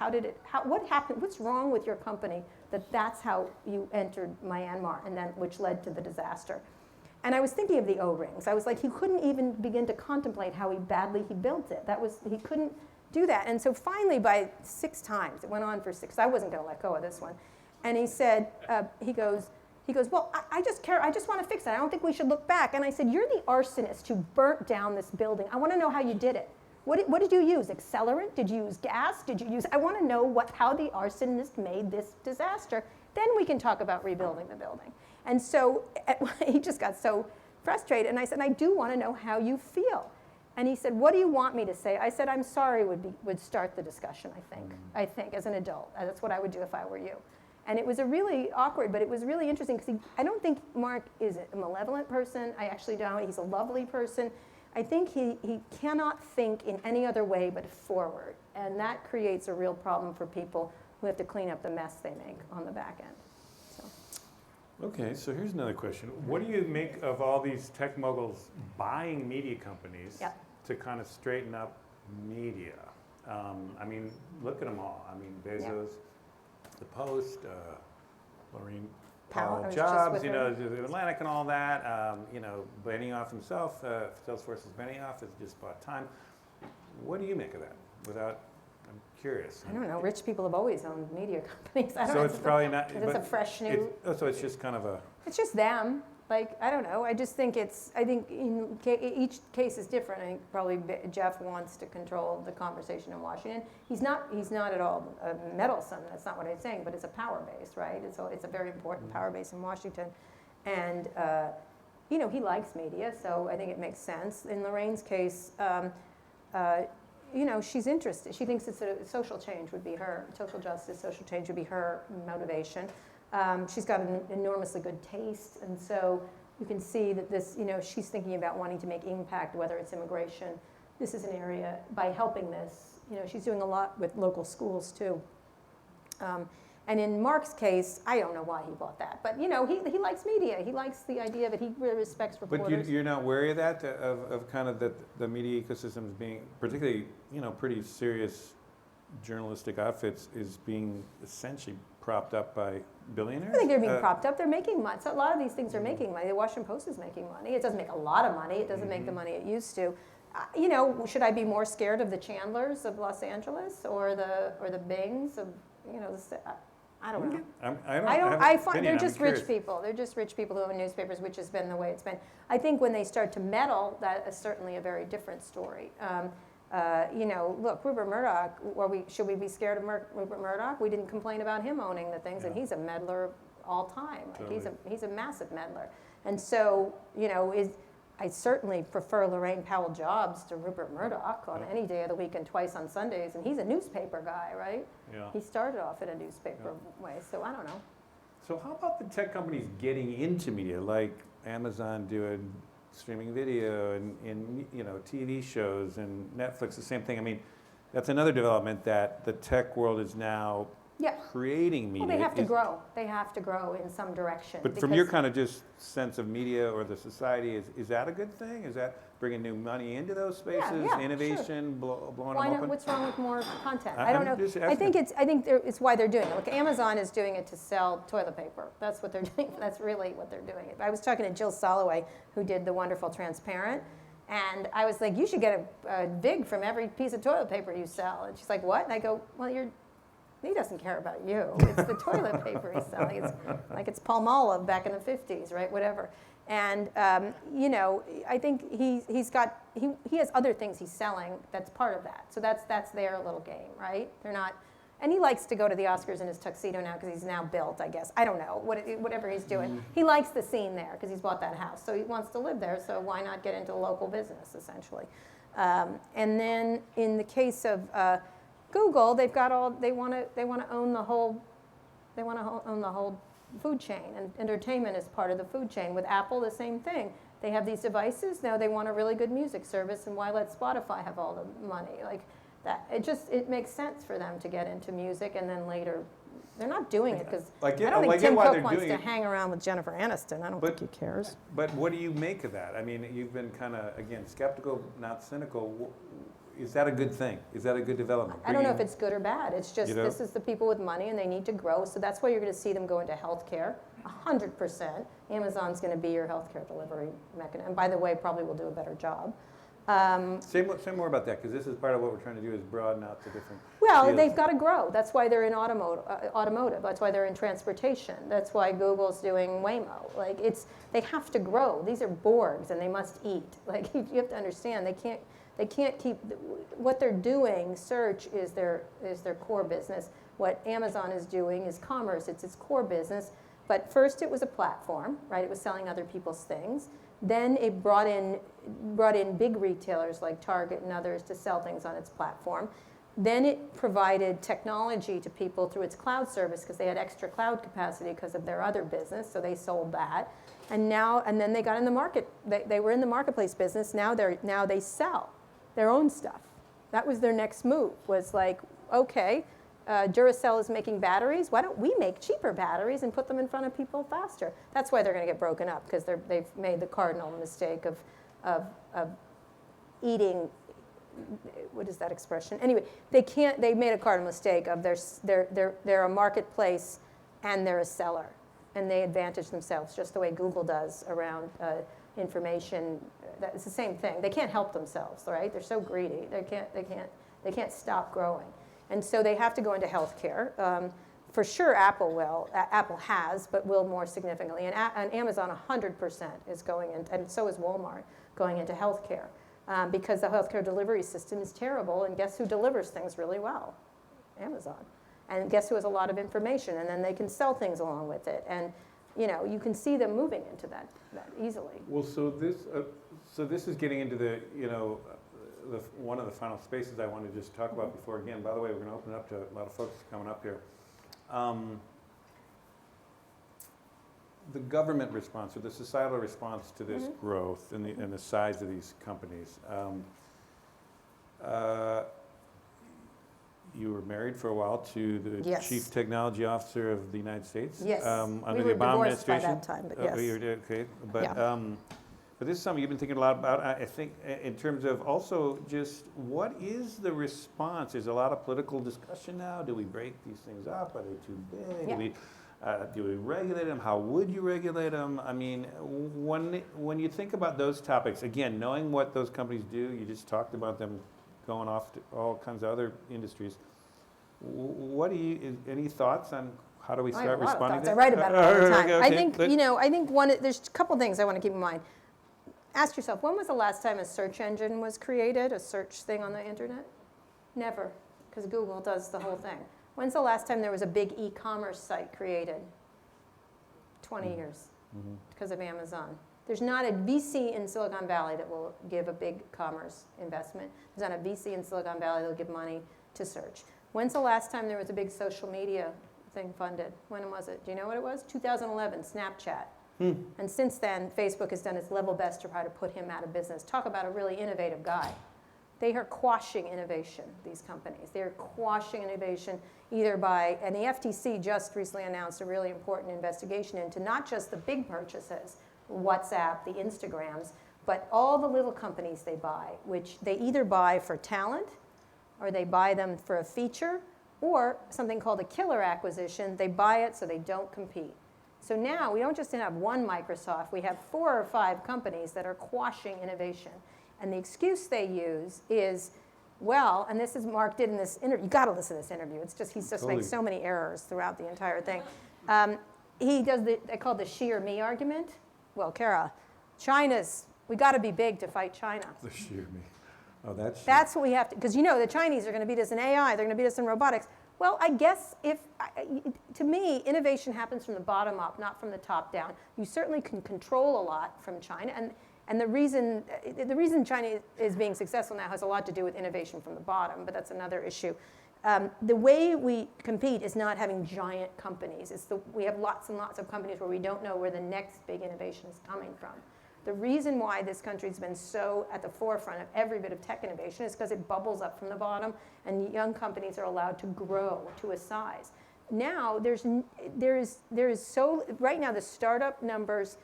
What happened? What's wrong with your company that's how you entered Myanmar and then which led to the disaster? And I was thinking of the O-rings. I was like, he couldn't even begin to contemplate how badly he built it. He couldn't do that. And so finally by 6 times, it went on for 6, I wasn't gonna let go of this one. And he said, he goes, well, I just want to fix it. I don't think we should look back. And I said, you're the arsonist who burnt down this building. I want to know how you did it. What did you use? Accelerant? Did you use gas? I want to know how the arsonist made this disaster. Then we can talk about rebuilding the building. And so he just got so frustrated. And I said, I do want to know how you feel. And he said, what do you want me to say? I said, I'm sorry would start the discussion, I think, as an adult. That's what I would do if I were you. And it was a really awkward, but it was really interesting because I don't think Mark is a malevolent person. I actually don't. He's a lovely person. I think he cannot think in any other way but forward. And that creates a real problem for people who have to clean up the mess they make on the back end. So. Okay, so here's another question. What do you make of all these tech moguls buying media companies to kind of straighten up media? I mean, look at them all. I mean, Bezos. The Post, Maureen Powell Jobs, the Atlantic and all that. Benioff himself, Salesforce's Benioff has just bought Time. What do you make of that? I'm curious. I don't know. Rich people have always owned media companies. I don't So know. it's probably not. Is this a fresh new? So it's just kind of a. It's just them. Like, I don't know. I just think each case is different. I think probably Jeff wants to control the conversation in Washington. He's not at all meddlesome. That's not what I'm saying. But it's a power base, right? It's a very important power base in Washington, and he likes media, so I think it makes sense. In Lorraine's case, she's interested. She thinks it's social change would be her, social justice, social change would be her motivation. She's got an enormously good taste, and so you can see that this, she's thinking about wanting to make impact, whether it's immigration. This is an area, by helping this, she's doing a lot with local schools too. And in Mark's case, I don't know why he bought that, but he likes media. He likes the idea that he really respects reporters. But you're not wary of that, of kind of the media ecosystems being, particularly, pretty serious journalistic outfits is being essentially propped up by billionaires? I think they're being propped up. They're making money. So a lot of these things are making money. The Washington Post is making money. It doesn't make a lot of money. It doesn't make the money it used to. Should I be more scared of the Chandlers of Los Angeles or the Bings of, I don't know. I find they're just rich people. They're just rich people who own newspapers, which has been the way it's been. I think when they start to meddle, that is certainly a very different story. Look, Rupert Murdoch, should we be scared of Rupert Murdoch? We didn't complain about him owning the things, and he's a meddler all time. Totally. He's a massive meddler. And so, I certainly prefer Lorraine Powell Jobs to Rupert Murdoch on any day of the week and twice on Sundays, and he's a newspaper guy, right? Yeah. He started off in a newspaper way, so I don't know. So how about the tech companies getting into media, like Amazon doing streaming video and TV shows, and Netflix, the same thing. I mean, that's another development that the tech world is now creating media. Well, they have to grow. They have to grow in some direction. But from your kind of just sense of media or the society, is that a good thing? Is that bringing new money into those spaces? Innovation, sure. Blowing Why them not? open? What's wrong with more content? I don't know. I think it's it's why they're doing it. Look, Amazon is doing it to sell toilet paper. That's what they're doing. That's really what they're doing. I was talking to Jill Soloway, who did the wonderful Transparent, and I was like, you should get a vig from every piece of toilet paper you sell. And she's like, what? And I go, well, he doesn't care about you. It's the toilet paper he's selling. It's like it's Palmolive back in the 50s, right? Whatever. And I think he has other things he's selling that's part of that. So that's their little game, right? They're not, and he likes to go to the Oscars in his tuxedo now because he's now built, I guess. I don't know, whatever he's doing. He likes the scene there because he's bought that house, so he wants to live there. So why not get into local business, essentially? And then in the case of Google, they want to own the whole food chain, and entertainment is part of the food chain. With Apple, the same thing. They have these devices, now they want a really good music service, and why let Spotify have all the money? Like that, it makes sense for them to get into music, and then later, they're not doing it because I don't think Tim Cook wants to hang around with Jennifer Aniston. I don't think he cares. But what do you make of that? I mean, you've been kind of, again, skeptical, not cynical. Is that a good thing? Is that a good development? I don't know if it's good or bad. It's just this is the people with money and they need to grow. So that's why you're going to see them go into healthcare. 100%. Amazon's going to be your healthcare delivery mechanism. And by the way, probably will do a better job. Say more about that, because this is part of what we're trying to do is broaden out the different fields. They've got to grow. That's why they're in automotive. That's why they're in transportation. That's why Google's doing Waymo. They have to grow. These are Borgs and they must eat. You have to understand, they can't keep, what they're doing, search is their core business. What Amazon is doing is commerce, it's its core business. But first it was a platform, right? It was selling other people's things. Then it brought in big retailers like Target and others to sell things on its platform. Then it provided technology to people through its cloud service because they had extra cloud capacity because of their other business, so they sold that. And then they got in the market. They were in the marketplace business. Now they sell their own stuff. That was their next move, was like, okay, Duracell is making batteries. Why don't we make cheaper batteries and put them in front of people faster? That's why they're going to get broken up, because they've made the cardinal mistake of eating, what is that expression? Anyway, they made a cardinal mistake of they're a marketplace and they're a seller. And they advantage themselves just the way Google does around information. It's the same thing. They can't help themselves, right? They're so greedy. They can't stop growing. And so they have to go into healthcare. For sure, Apple will. Apple has, but will more significantly. And Amazon 100% is going in, and so is Walmart, going into healthcare. Because the healthcare delivery system is terrible, and guess who delivers things really well? Amazon. And guess who has a lot of information, and then they can sell things along with it. And you can see them moving into that easily. Well, so this is getting into the one of the final spaces I want to just talk about before, again, by the way, we're going to open it up to a lot of folks coming up here. The government response, or the societal response to this growth and the size of these companies. You were married for a while to the Yes. Chief Technology Officer of the United States. Yes, Under we the were Obama divorced by administration. that time, but yes. Okay, but Yeah. but this is something you've been thinking a lot about. I think in terms of also just what is the response? There's a lot of political discussion now. Do we break these things up? Are they too big? Yeah. Do we regulate them? How would you regulate them? I mean, when you think about those topics, again, knowing what those companies do, you just talked about them going off to all kinds of other industries. What do you? Any thoughts on how do we start responding to I that? write about it all the time. Okay, I think I think there's a couple things I want to keep in mind. Ask yourself, when was the last time a search engine was created, a search thing on the internet? Never, because Google does the whole thing. When's the last time there was a big e-commerce site created? 20 years, because of Amazon. There's not a VC in Silicon Valley that will give a big commerce investment. There's not a VC in Silicon Valley that will give money to search. When's the last time there was a big social media thing funded? When was it? Do you know what it was? 2011, Snapchat. And since then, Facebook has done its level best to try to put him out of business. Talk about a really innovative guy. They are quashing innovation, these companies. They are quashing innovation either by, and the FTC just recently announced a really important investigation into not just the big purchases, WhatsApp, the Instagrams, but all the little companies they buy, which they either buy for talent, or they buy them for a feature, or something called a killer acquisition. They buy it so they don't compete. So now we don't just have one Microsoft, we have 4 or 5 companies that are quashing innovation. And the excuse they use is, well, and this is Mark did in this interview, you gotta listen to this interview, he's just makes so many errors throughout the entire thing. He does they call it the she or me argument. Well, Kara, we gotta be big to fight China. The sheer me. Oh, that's what we have to, because the Chinese are gonna beat us in AI, they're gonna beat us in robotics. Well, I guess to me, innovation happens from the bottom up, not from the top down. You certainly can control a lot from China, and the reason China is being successful now has a lot to do with innovation from the bottom, but that's another issue. The way we compete is not having giant companies. We have lots and lots of companies where we don't know where the next big innovation is coming from. The reason why this country's been so at the forefront of every bit of tech innovation is because it bubbles up from the bottom, and young companies are allowed to grow to a size. Now, right now the startup numbers,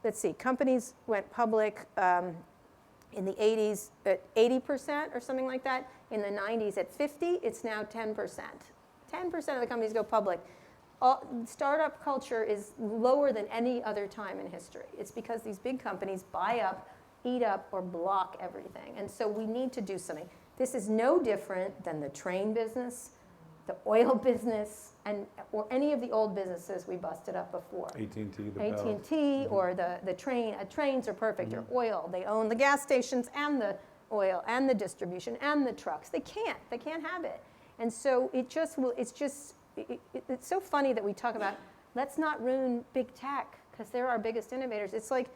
let's see, companies went public in the 80s at 80% or something like that. In the 90s at 50, it's now 10%. 10% of the companies go public. Startup culture is lower than any other time in history. It's because these big companies buy up, eat up, or block everything. And so we need to do something. This is no different than the train business, the oil business, or any of the old businesses we busted up before. AT&T, or the train. Trains are perfect, or oil. They own the gas stations and the oil and the distribution and the trucks. They can't have it. And so it's so funny that we talk about, let's not ruin big tech, because they're our biggest innovators. It's like,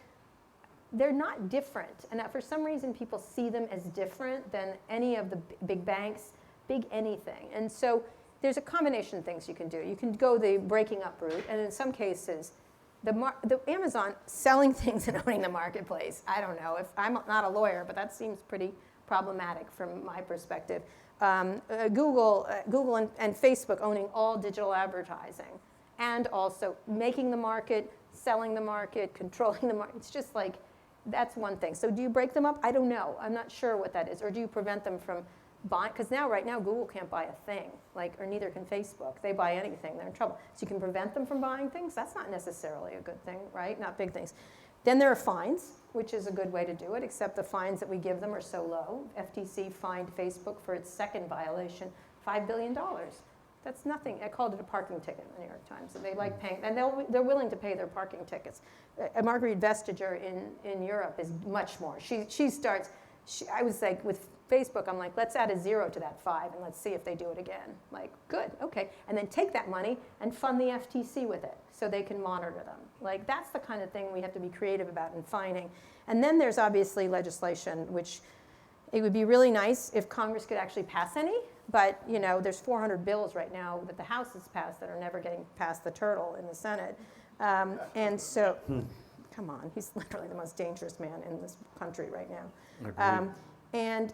they're not different. And for some reason, people see them as different than any of the big banks, big anything. And so there's a combination of things you can do. You can go the breaking up route, and in some cases, the Amazon selling things and owning the marketplace. I don't know, if I'm not a lawyer, but that seems pretty problematic from my perspective. Google and Facebook owning all digital advertising, and also making the market, selling the market, controlling the market. It's just like, that's one thing. So do you break them up? I don't know. I'm not sure what that is. Or do you prevent them from buying? Because right now, Google can't buy a thing, or neither can Facebook. They buy anything, they're in trouble. So you can prevent them from buying things? That's not necessarily a good thing, right? Not big things. Then there are fines, which is a good way to do it, except the fines that we give them are so low. FTC fined Facebook for its second violation $5 billion. That's nothing. I called it a parking ticket in the New York Times. So they like paying, and they're willing to pay their parking tickets. Marguerite Vestager in Europe is much more. I was like, with Facebook, I'm like, let's add a 0 to that 5 and let's see if they do it again. Like, good, okay. And then take that money and fund the FTC with it so they can monitor them. Like, that's the kind of thing we have to be creative about in fining. And then there's obviously legislation, which it would be really nice if Congress could actually pass any, but there's 400 bills right now that the House has passed that are never getting past the turtle in the Senate. And so, come on, he's literally the most dangerous man in this country right now. And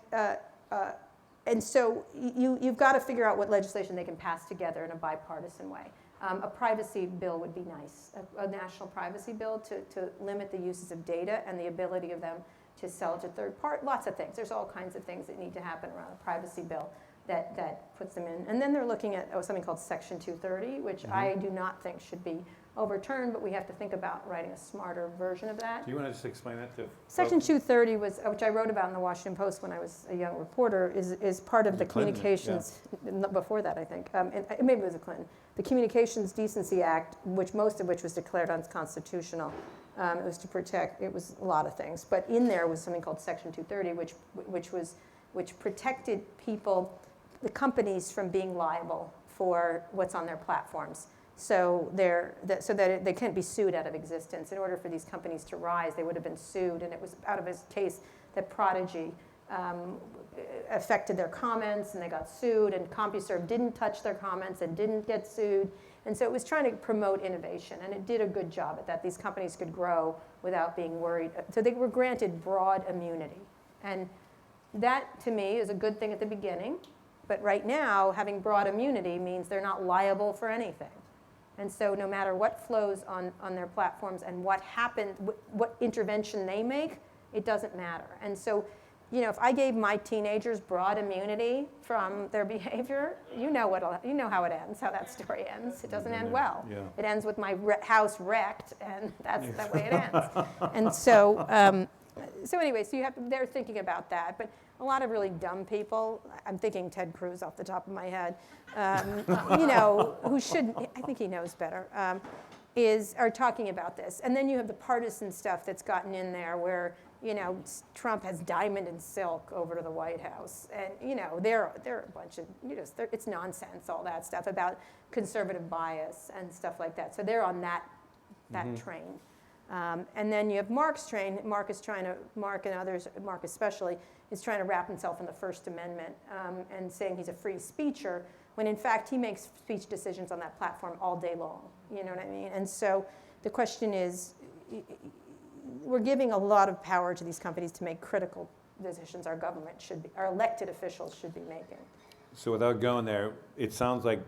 so you've got to figure out what legislation they can pass together in a bipartisan way. A privacy bill would be nice, a national privacy bill to limit the uses of data and the ability of them to sell to third party, lots of things. There's all kinds of things that need to happen around a privacy bill that puts them in. And then they're looking at something called Section 230, which I do not think should be overturned, but we have to think about writing a smarter version of that. Do you want to just explain that to Section 230 was, which I wrote about in the Washington Post when I was a young reporter, is part of the Clinton, communications, before that I think, and maybe it was a Clinton, the Communications Decency Act, most of which was declared unconstitutional. It was to protect, it was a lot of things, but in there was something called Section 230, which protected people, the companies, from being liable for what's on their platforms. So that they can't be sued out of existence. In order for these companies to rise, they would have been sued. And it was out of his case that Prodigy affected their comments, and they got sued. And CompuServe didn't touch their comments and didn't get sued. And so it was trying to promote innovation, and it did a good job at that. These companies could grow without being worried. So they were granted broad immunity. And that, to me, is a good thing at the beginning. But right now, having broad immunity means they're not liable for anything. And so no matter what flows on their platforms and what happens, what intervention they make, it doesn't matter. And so, if I gave my teenagers broad immunity from their behavior, you know how it ends, how that story ends. It doesn't end well. Yeah. It ends with my house wrecked, and that's the way it ends. And so, anyway, so they're thinking about that. But a lot of really dumb people, I'm thinking Ted Cruz off the top of my head, who shouldn't, I think he knows better, are talking about this. And then you have the partisan stuff that's gotten in there where, Trump has diamond and silk over to the White House. And, they're a bunch of, it's nonsense, all that stuff about conservative bias and stuff like that. So they're on that train. And then you have Mark's train. Mark and others, Mark especially, is trying to wrap himself in the First Amendment and saying he's a free speecher, when in fact he makes speech decisions on that platform all day long. You know what I mean? And so the question is, we're giving a lot of power to these companies to make critical decisions our elected officials should be making. So without going there, it sounds like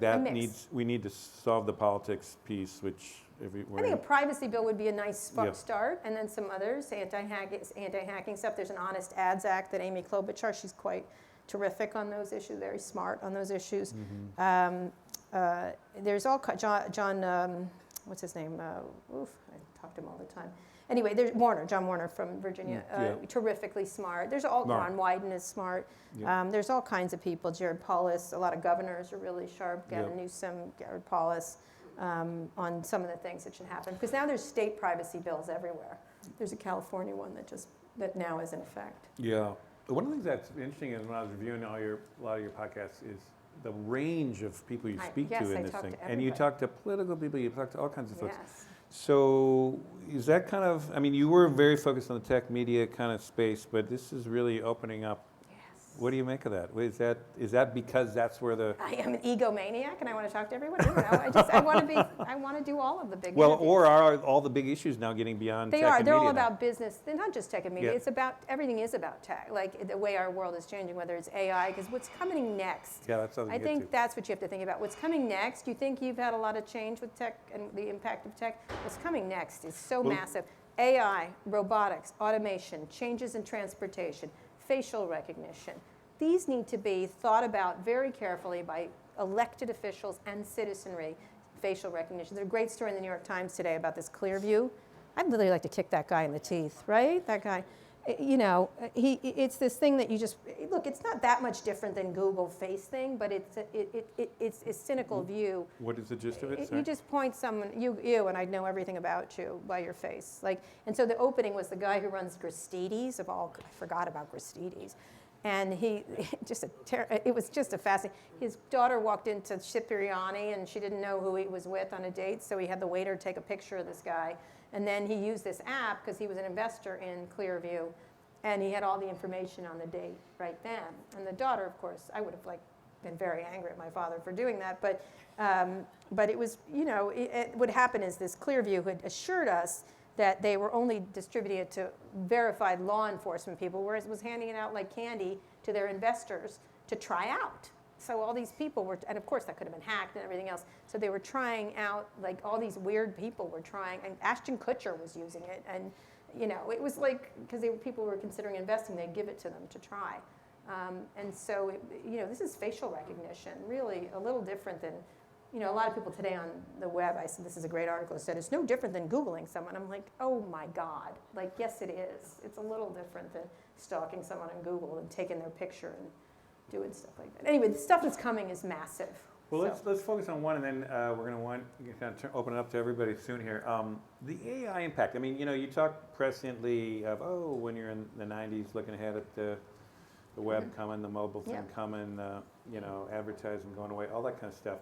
we need to solve the politics piece, which I think a privacy bill would be a nice start, and then some others, anti-hacking stuff. There's an Honest Ads Act that Amy Klobuchar, she's quite terrific on those issues, very smart on those issues. There's John, what's his name? I talk to him all the time. Anyway, there's John Warner from Virginia, terrifically smart. There's Ron Wyden is smart. There's all kinds of people. Jared Polis, a lot of governors are really sharp. Gavin Newsom, Jared Polis, on some of the things that should happen. Because now there's state privacy bills everywhere. There's a California one that now is in effect. Yeah. One of the things that's interesting is when I was reviewing a lot of your podcasts is the range of people you speak to in this thing. And you talk to political people, you talk to all kinds of folks. Yes. So is that kind of, you were very focused on the tech media kind of space, but this is really opening up. Yes. What do you make of that? Is that because that's where the... I am an egomaniac and I want to talk to everyone. I want to do all of the big Well, interviews. or are all the big issues now getting beyond tech and media? They're all now? about business. They're not just tech and media. It's about, everything is about tech. Like the way our world is changing, whether it's AI, because what's coming next. Yeah, that's something I think that's what you have to think about. What's coming next, you think you've had a lot of change with tech and the impact of tech. What's coming next is so massive. AI, robotics, automation, changes in transportation, facial recognition. These need to be thought about very carefully by elected officials and citizenry. Facial recognition. There's a great story in the New York Times today about this Clearview I'd literally like to kick that guy in the teeth, right? That guy, it's this thing that you just, look, it's not that much different than Google face thing, but it's a cynical view. What is the gist of it? You just point someone, you, and I'd know everything about you by your face. And so the opening was the guy who runs Gristedes, I forgot about Gristedes. And it was just a fascinating, his daughter walked into Cipriani and she didn't know who he was with on a date, so he had the waiter take a picture of this guy. And then he used this app because he was an investor in Clearview, and he had all the information on the date right then. And the daughter, of course, I would have been very angry at my father for doing that, but it was, what happened is this Clearview had assured us that they were only distributing it to verified law enforcement people, whereas it was handing it out like candy to their investors to try out. So all these people were, and of course that could have been hacked and everything else, so they were trying out, all these weird people were trying, and Ashton Kutcher was using it, and it was because people were considering investing, they'd give it to them to try. And so, this is facial recognition, really a little different than, a lot of people today on the web, I said, this is a great article, it said, it's no different than Googling someone. I'm like, oh my God, yes it is. It's a little different than stalking someone on Google and taking their picture and doing stuff like that. Anyway, the stuff that's coming is massive. Well, let's focus on one, and then we're going to open it up to everybody soon here. The AI impact. I mean, you talk presciently of, when you're in the 90s, looking ahead at the web coming, the mobile thing coming, advertising going away, all that kind of stuff.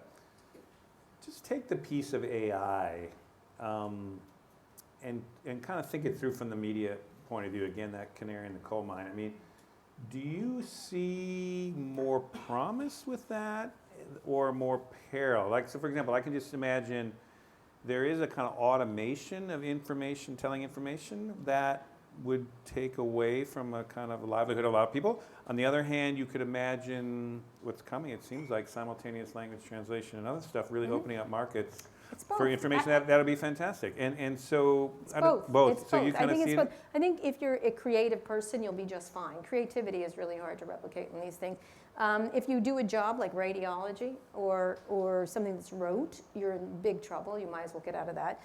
Just take the piece of AI and kind of think it through from the media point of view. Again, that canary in the coal mine. I mean, do you see more promise with that or more peril? So for example, I can just imagine there is a kind of automation of information, telling information that would take away from a kind of livelihood of a lot of people. On the other hand, you could imagine what's coming, it seems like simultaneous language translation and other stuff really opening up markets for information. That'll be fantastic. And so it's both. It's so both. you kind of see it? I think if you're a creative person, you'll be just fine. Creativity is really hard to replicate in these things. If you do a job like radiology or something that's rote, you're in big trouble. You might as well get out of that.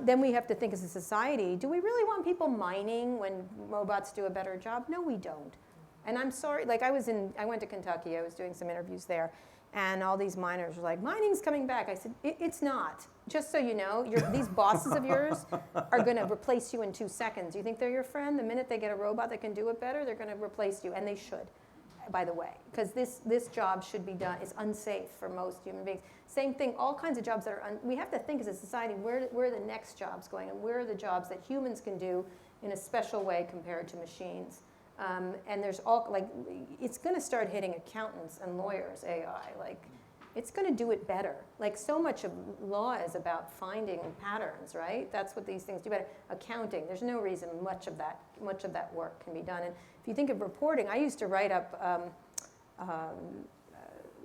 Then we have to think as a society, do we really want people mining when robots do a better job? No, we don't. And I'm sorry, I went to Kentucky, I was doing some interviews there, and all these miners were like, mining's coming back. I said, it's not. Just so you know, these bosses of yours are going to replace you in 2 seconds. You think they're your friend? The minute they get a robot that can do it better, they're going to replace you, and they should, by the way, because this job should be done. It's unsafe for most human beings. Same thing, all kinds of jobs that are, we have to think as a society, where are the next jobs going, and where are the jobs that humans can do in a special way compared to machines. And there's it's going to start hitting accountants and lawyers, AI. It's going to do it better. So much of law is about finding patterns, right? That's what these things do better. Accounting, there's no reason much of that work can be done. And if you think of reporting, I used to write up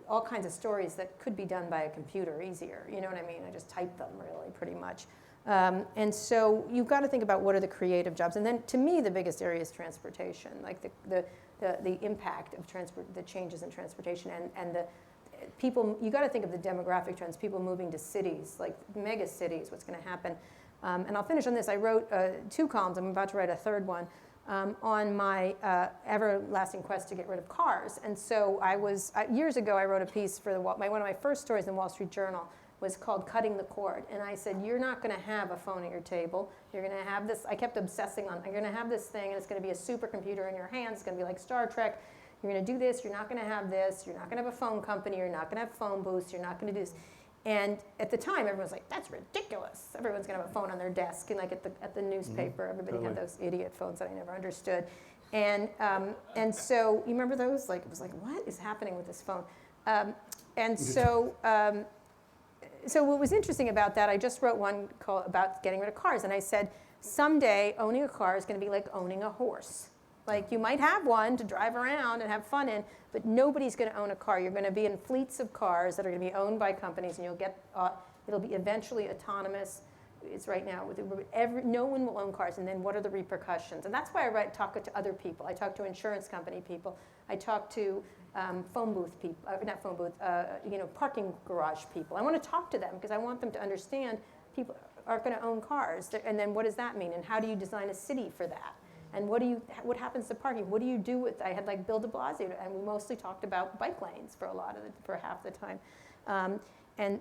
all kinds of stories that could be done by a computer easier. You know what I mean? I just type them, really, pretty much. And so you've got to think about what are the creative jobs. And then, to me, the biggest area is transportation, the impact of the changes in transportation and the people. You got to think of the demographic trends, people moving to cities, like mega cities, what's going to happen. And I'll finish on this. I wrote 2 columns. I'm about to write a 3rd one. On my everlasting quest to get rid of cars. And so years ago, I wrote a piece for one of my first stories in the Wall Street Journal was called Cutting the Cord. And I said, you're not going to have a phone at your table. You're going to have this. I kept obsessing on, you're going to have this thing, and it's going to be a supercomputer in your hands. It's going to be like Star Trek. You're going to do this. You're not going to have this. You're not going to have a phone company. You're not going to have phone booths. You're not going to do this. And at the time, everyone was like, that's ridiculous. Everyone's going to have a phone on their desk. And at the newspaper, everybody had those idiot phones that I never understood. And so, you remember those? It was like, what is happening with this phone? So what was interesting about that, I just wrote one called about getting rid of cars. And I said, someday, owning a car is going to be like owning a horse. You might have one to drive around and have fun in, but nobody's going to own a car. You're going to be in fleets of cars that are going to be owned by companies, and you'll get, it'll be eventually autonomous. It's right now, no one will own cars, and then what are the repercussions? And that's why I talk to other people. I talk to insurance company people. I talk to phone booth people, not phone booth, parking garage people. I want to talk to them because I want them to understand aren't going to own cars. And then what does that mean? And how do you design a city for that? And what happens to parking? What do you do with? I had like Bill de Blasio, and we mostly talked about bike lanes for half the time. And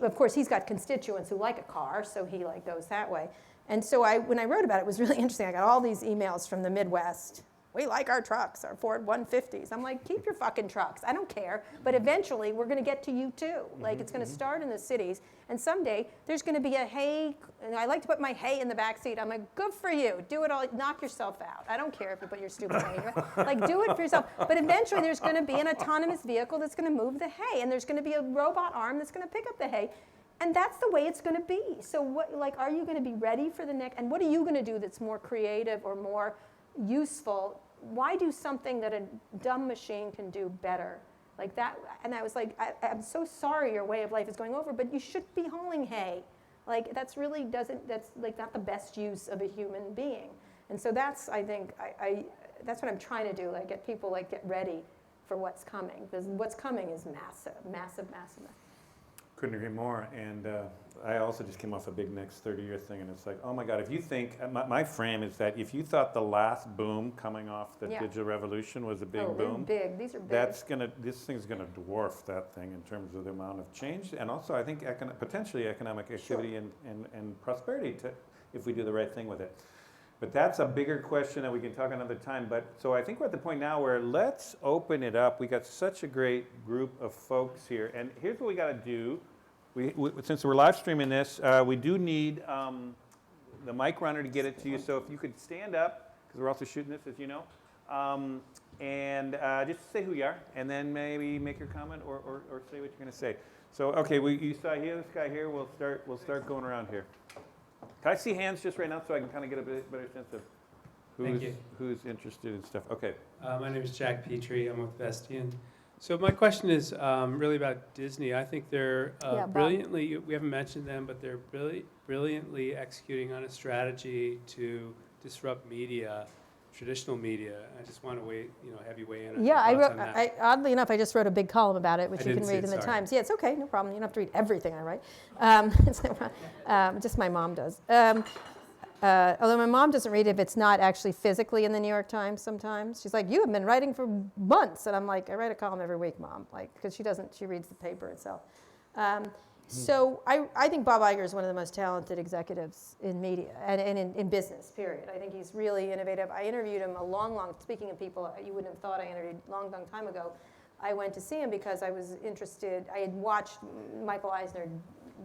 of course, he's got constituents who like a car, so he like goes that way. And so when I wrote about it, it was really interesting. I got all these emails from the Midwest. We like our trucks, our Ford 150s. I'm like, keep your fucking trucks. I don't care. But eventually, we're going to get to you too. Like, it's going to start in the cities. And someday, there's going to be a hay. And I like to put my hay in the back seat. I'm like, good for you. Do it all. Knock yourself out. I don't care if you put your stupid hay here. Like, do it for yourself. But eventually, there's going to be an autonomous vehicle that's going to move the hay. And there's going to be a robot arm that's going to pick up the hay. And that's the way it's going to be. So what, like, are you going to be ready for the next? And what are you going to do that's more creative or more useful? Why do something that a dumb machine can do better? Like that, and I was like, I'm so sorry your way of life is going over, but you should be hauling hay. Like that's like not the best use of a human being. And so that's, I think, that's what I'm trying to do, like get people like get ready for what's coming. Because what's coming is massive, massive, massive. Couldn't agree more. And I also just came off a big next 30-year thing, and it's like, oh my God, if you think, my frame is that if you thought the last boom coming off the digital revolution was a big boom, big. These are big. This thing's gonna dwarf that thing in terms of the amount of change, and also I think potentially economic activity and prosperity if we do the right thing with it. But that's a bigger question that we can talk another time. But so I think we're at the point now where let's open it up. We got such a great group of folks here, and here's what we got to do. Since we're live streaming this, we do need the mic runner to get it to you. So if you could stand up, because we're also shooting this, as you know, and just say who you are, and then maybe make your comment or say what you're going to say. So okay, you saw here this guy here. We'll start going around here. Can I see hands just right now so I can kind of get a bit better sense of who's interested in stuff? Okay. My name is Jack Petrie. I'm with Vestian. So my question is really about Disney. I think they're brilliantly, we haven't mentioned them, but they're brilliantly executing on a strategy to disrupt media, traditional media. I just want to have you weigh in on your thoughts on that. Oddly enough, I just wrote a big column about it, which you can read in the Times. Yeah, it's okay, no problem. You don't have to read everything I write. Just my mom does. Although my mom doesn't read it if it's not actually physically in the New York Times sometimes. She's like, you have been writing for months. And I'm like, I write a column every week, Mom. Like, because she reads the paper itself. So I think Bob Iger is one of the most talented executives in media and in business, period. I think he's really innovative. I interviewed him speaking of people you wouldn't have thought I interviewed a long time ago. I went to see him because I was interested. I had watched Michael Eisner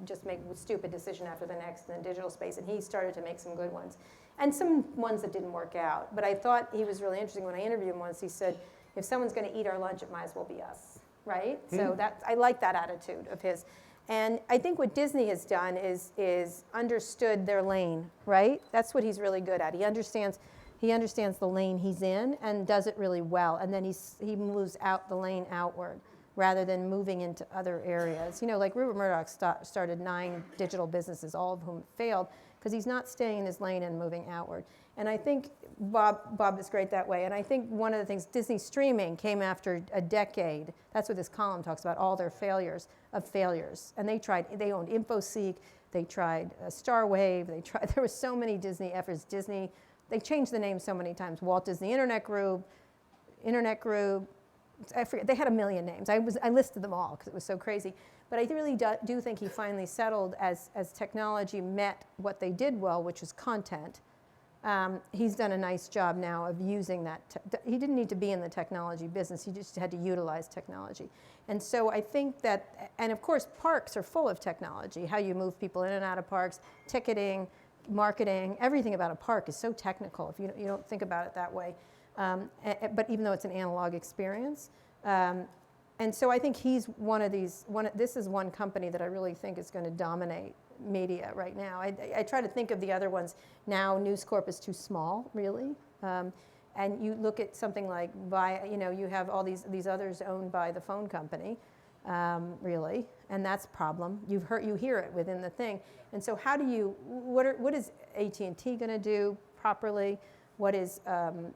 just make a stupid decision after the next in the digital space, and he started to make some good ones. And some ones that didn't work out. But I thought he was really interesting. When I interviewed him once, he said, if someone's going to eat our lunch, it might as well be us, right? So I like that attitude of his. And I think what Disney has done is understood their lane, right? That's what he's really good at. He understands the lane he's in and does it really well. And then he moves out the lane outward rather than moving into other areas. You know, like Rupert Murdoch started 9 digital businesses, all of whom failed, because he's not staying in his lane and moving outward. And I think Bob is great that way. And I think one of the things, Disney streaming came after a decade. That's what this column talks about, all their failures. And they owned InfoSeek, they tried Starwave, there were so many Disney efforts. They changed the name so many times. Walt Disney Internet Group, I forget, they had a million names. I listed them all because it was so crazy. But I really do think he finally settled as technology met what they did well, which was content. He's done a nice job now of using that. He didn't need to be in the technology business. He just had to utilize technology. And so I think that, and of course, parks are full of technology. How you move people in and out of parks, ticketing, marketing, everything about a park is so technical if you don't think about it that way. But even though it's an analog experience. And so I think he's one of these, this is one company that I really think is going to dominate media right now. I try to think of the other ones. Now News Corp is too small, really. And you look at something like, you have all these others owned by the phone company, really, and that's a problem. You hear it within the thing. And so what is AT&T going to do properly? What is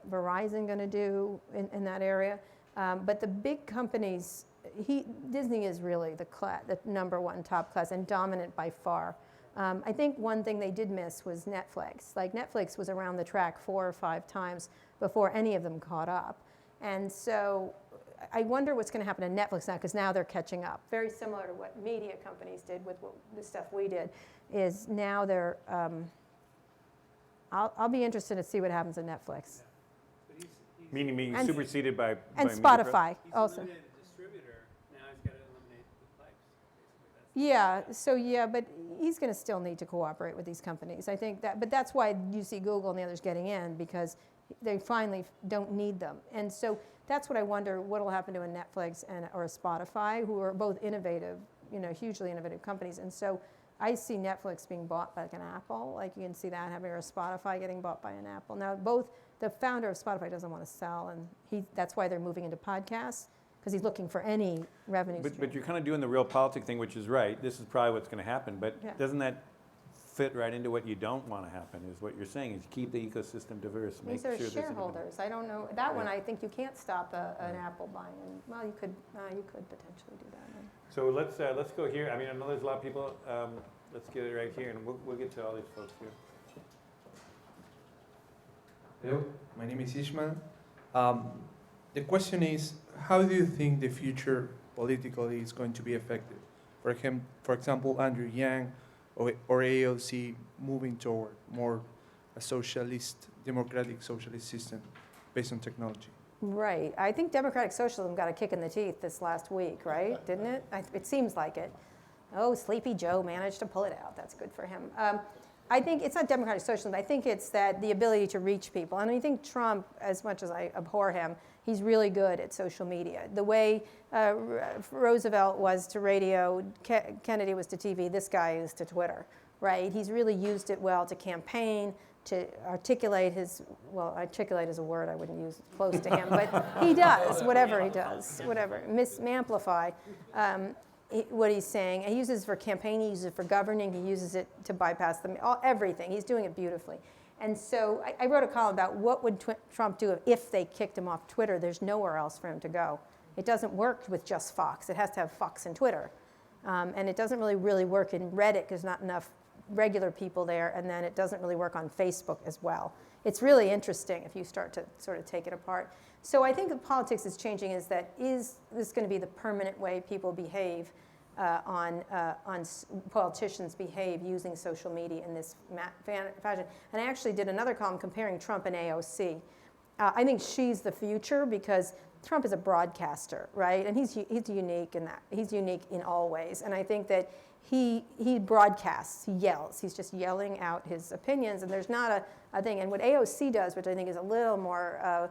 Verizon going to do in that area? But the big companies, Disney is really the number one top class and dominant by far. I think one thing they did miss was Netflix. Like Netflix was around the track 4 or 5 times before any of them caught up. And so I wonder what's going to happen to Netflix now, because now they're catching up. Very similar to what media companies did with the stuff we did, is now they're, I'll be interested to see what happens to Netflix. Meaning being And- superseded by And media Spotify He's also. eliminated the distributor, now he's got to eliminate the pipes. But he's going to still need to cooperate with these companies. I think that, but that's why you see Google and the others getting in, because they finally don't need them. And so that's what I wonder what will happen to a Netflix or a Spotify, who are both innovative, hugely innovative companies. And so I see Netflix being bought by like an Apple, like you can see that happening, or a Spotify getting bought by an Apple. Now, the founder of Spotify doesn't want to sell, and that's why they're moving into podcasts, because he's looking for any revenue stream. But you're kind of doing the real politic thing, which is right. This is probably what's going to happen. But Yeah. doesn't that fit right into what you don't want to happen, is what you're saying, is keep the ecosystem diverse. These make are sure there's shareholders. I don't know. That one, Yeah. I think you can't stop an Apple buying. Well, you could potentially do that. So let's go here. I mean, I know there's a lot of people. Let's get it right here, and we'll get to all these folks here. Hello, my name is Ishmael. The question is, how do you think the future politically is going to be affected? For example, Andrew Yang or AOC moving toward more a socialist, democratic socialist system based on technology. Right. I think democratic socialism got a kick in the teeth this last week, right? Didn't it? It seems like it. Oh, Sleepy Joe managed to pull it out. That's good for him. I think it's not democratic socialism. I think it's that the ability to reach people. And I think Trump, as much as I abhor him, he's really good at social media. The way Roosevelt was to radio, Kennedy was to TV, this guy is to Twitter, right? He's really used it well to campaign, to articulate his, well, articulate is a word I wouldn't use close to him, but he does, whatever he does, whatever, amplify what he's saying. He uses it for campaigning, he uses it for governing, he uses it to bypass everything. He's doing it beautifully. And so I wrote a column about what would Trump do if they kicked him off Twitter. There's nowhere else for him to go. It doesn't work with just Fox. It has to have Fox and Twitter. And it doesn't really work in Reddit because there's not enough regular people there, and then it doesn't really work on Facebook as well. It's really interesting if you start to sort of take it apart. So I think the politics is changing is this going to be the permanent way people behave on politicians behave using social media in this fashion. And I actually did another column comparing Trump and AOC. I think she's the future because Trump is a broadcaster, right? And he's unique in that. He's unique in all ways. And I think that he broadcasts, he yells. He's just yelling out his opinions, and there's not a thing. And what AOC does, which I think is a little more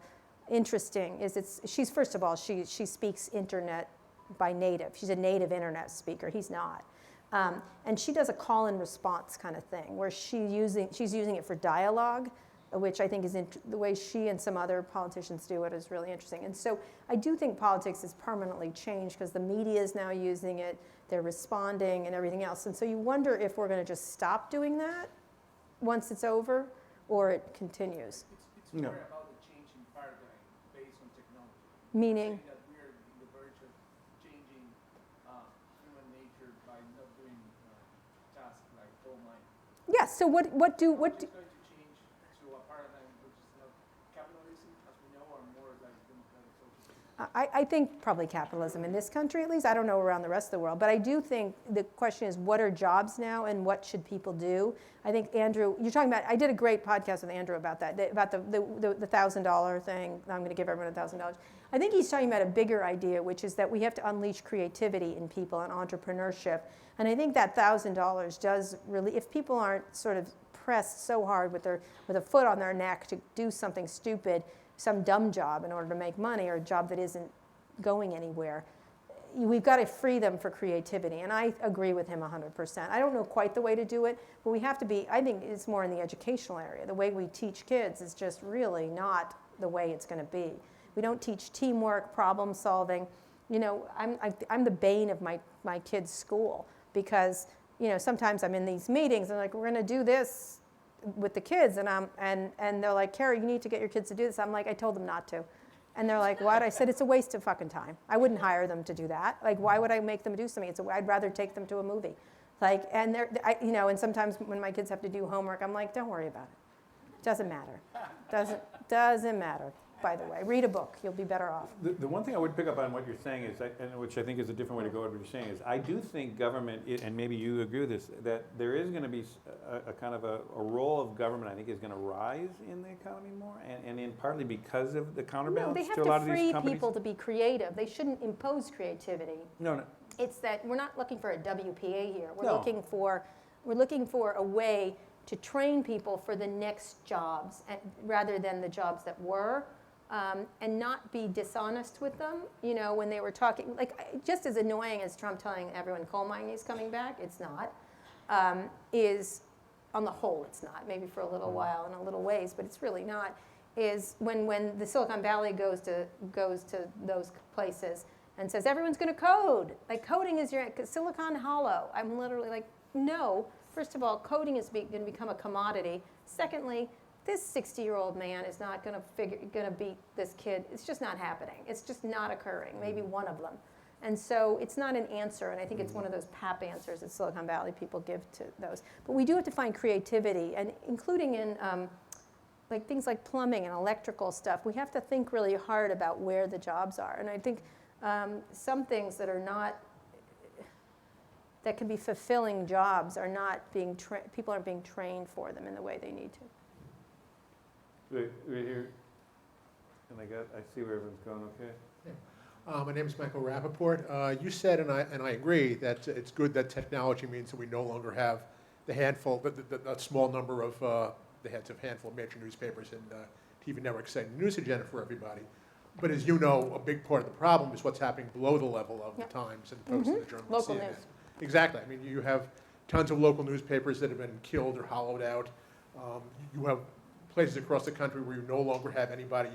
interesting, is she's first of all, she speaks internet by native. She's a native internet speaker. He's not. And she does a call and response kind of thing, where she's using it for dialogue, which I think is the way she and some other politicians do it is really interesting. And so I do think politics is permanently changed because the media is now using it, they're responding and everything else. And so you wonder if we're going to just stop doing that once it's over, or it continues. It's more about the changing paradigm based on technology. Meaning? Saying that we're on the verge of changing human nature by not doing tasks like coal mining. Yes. So what do It's going to change to a paradigm which is not capitalism as we know, or more like democratic socialism. I think probably capitalism in this country at least. I don't know around the rest of the world, but I do think the question is what are jobs now and what should people do? I think Andrew, you're talking about. I did a great podcast with Andrew about that, about the $1,000 thing. I'm going to give everyone $1,000. I think he's talking about a bigger idea, which is that we have to unleash creativity in people and entrepreneurship. And I think that $1,000 does really, if people aren't sort of pressed so hard with a foot on their neck to do something stupid, some dumb job in order to make money, or a job that isn't going anywhere, we've got to free them for creativity. And I agree with him 100%. I don't know quite the way to do it, but we have to be, I think it's more in the educational area. The way we teach kids is just really not the way it's going to be. We don't teach teamwork, problem solving. You know, I'm the bane of my kids' school because, you know, sometimes I'm in these meetings and like, we're going to do this with the kids, and they're like, Carrie, you need to get your kids to do this. I'm like, I told them not to. And they're like, what? I said, it's a waste of fucking time. I wouldn't hire them to do that. Like, why would I make them do something? I'd rather take them to a movie. Like, and and sometimes when my kids have to do homework, I'm like, don't worry about it. Doesn't matter. Doesn't matter. By the way, read a book. You'll be better off. The one thing I would pick up on what you're saying is, and which I think is a different way to go at what you're saying, is I do think government, and maybe you agree with this, that there is going to be a kind of a role of government, I think, is going to rise in the economy more, and in partly because of the counterbalance No, they have to a lot to of these free companies. people to be creative. They shouldn't impose creativity. No. It's that we're not looking for a WPA here. We're No. looking for a way to train people for the next jobs, rather than the jobs that were. And not be dishonest with them, when they were talking, like, just as annoying as Trump telling everyone coal mining is coming back, it's not, is, on the whole, it's not, maybe for a little while and a little ways, but it's really not, is when the Silicon Valley goes to those places and says, everyone's going to code, like, coding is your Silicon Hollow. I'm literally like, no, first of all, coding is going to become a commodity. Secondly, this 60-year-old man is not going to beat this kid. It's just not happening. It's just not occurring. Maybe one of them, and so it's not an answer. And I think it's one of those pap answers that Silicon Valley people give to those. But we do have to find creativity, and including in like things like plumbing and electrical stuff. We have to think really hard about where the jobs are. And I think some things that are not that can be fulfilling jobs are not being people aren't being trained for them in the way they need to. Right here, and I see where everyone's going. Okay. My name is Michael Rappaport. You said, and I agree, that it's good that technology means that we no longer have the handful, the small number of the heads of handful of major newspapers and TV networks setting the news agenda for everybody. But as you know, a big part of the problem is what's happening below the level of the Times and Post and the Journal. Local CNN. news. Exactly. I mean, you have tons of local newspapers that have been killed or hollowed out. You have places across the country where you no longer have anybody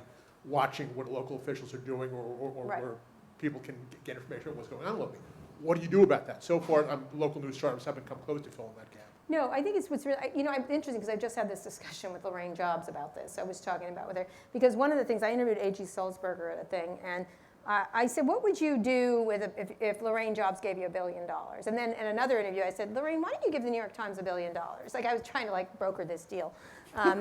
watching what local officials are doing, or Right. where people can get information on what's going on locally. What do you do about that? So far, local news startups haven't come close to filling that gap. No, I think it's what's really, I'm interesting because I just had this discussion with Lorraine Jobs about this. I was talking about with her, because one of the things, I interviewed A.G. Sulzberger at a thing, and I said, what would you do if Lorraine Jobs gave you $1 billion? And then in another interview, I said, Lorraine, why don't you give the New York Times $1 billion? Like, I was trying to broker this deal.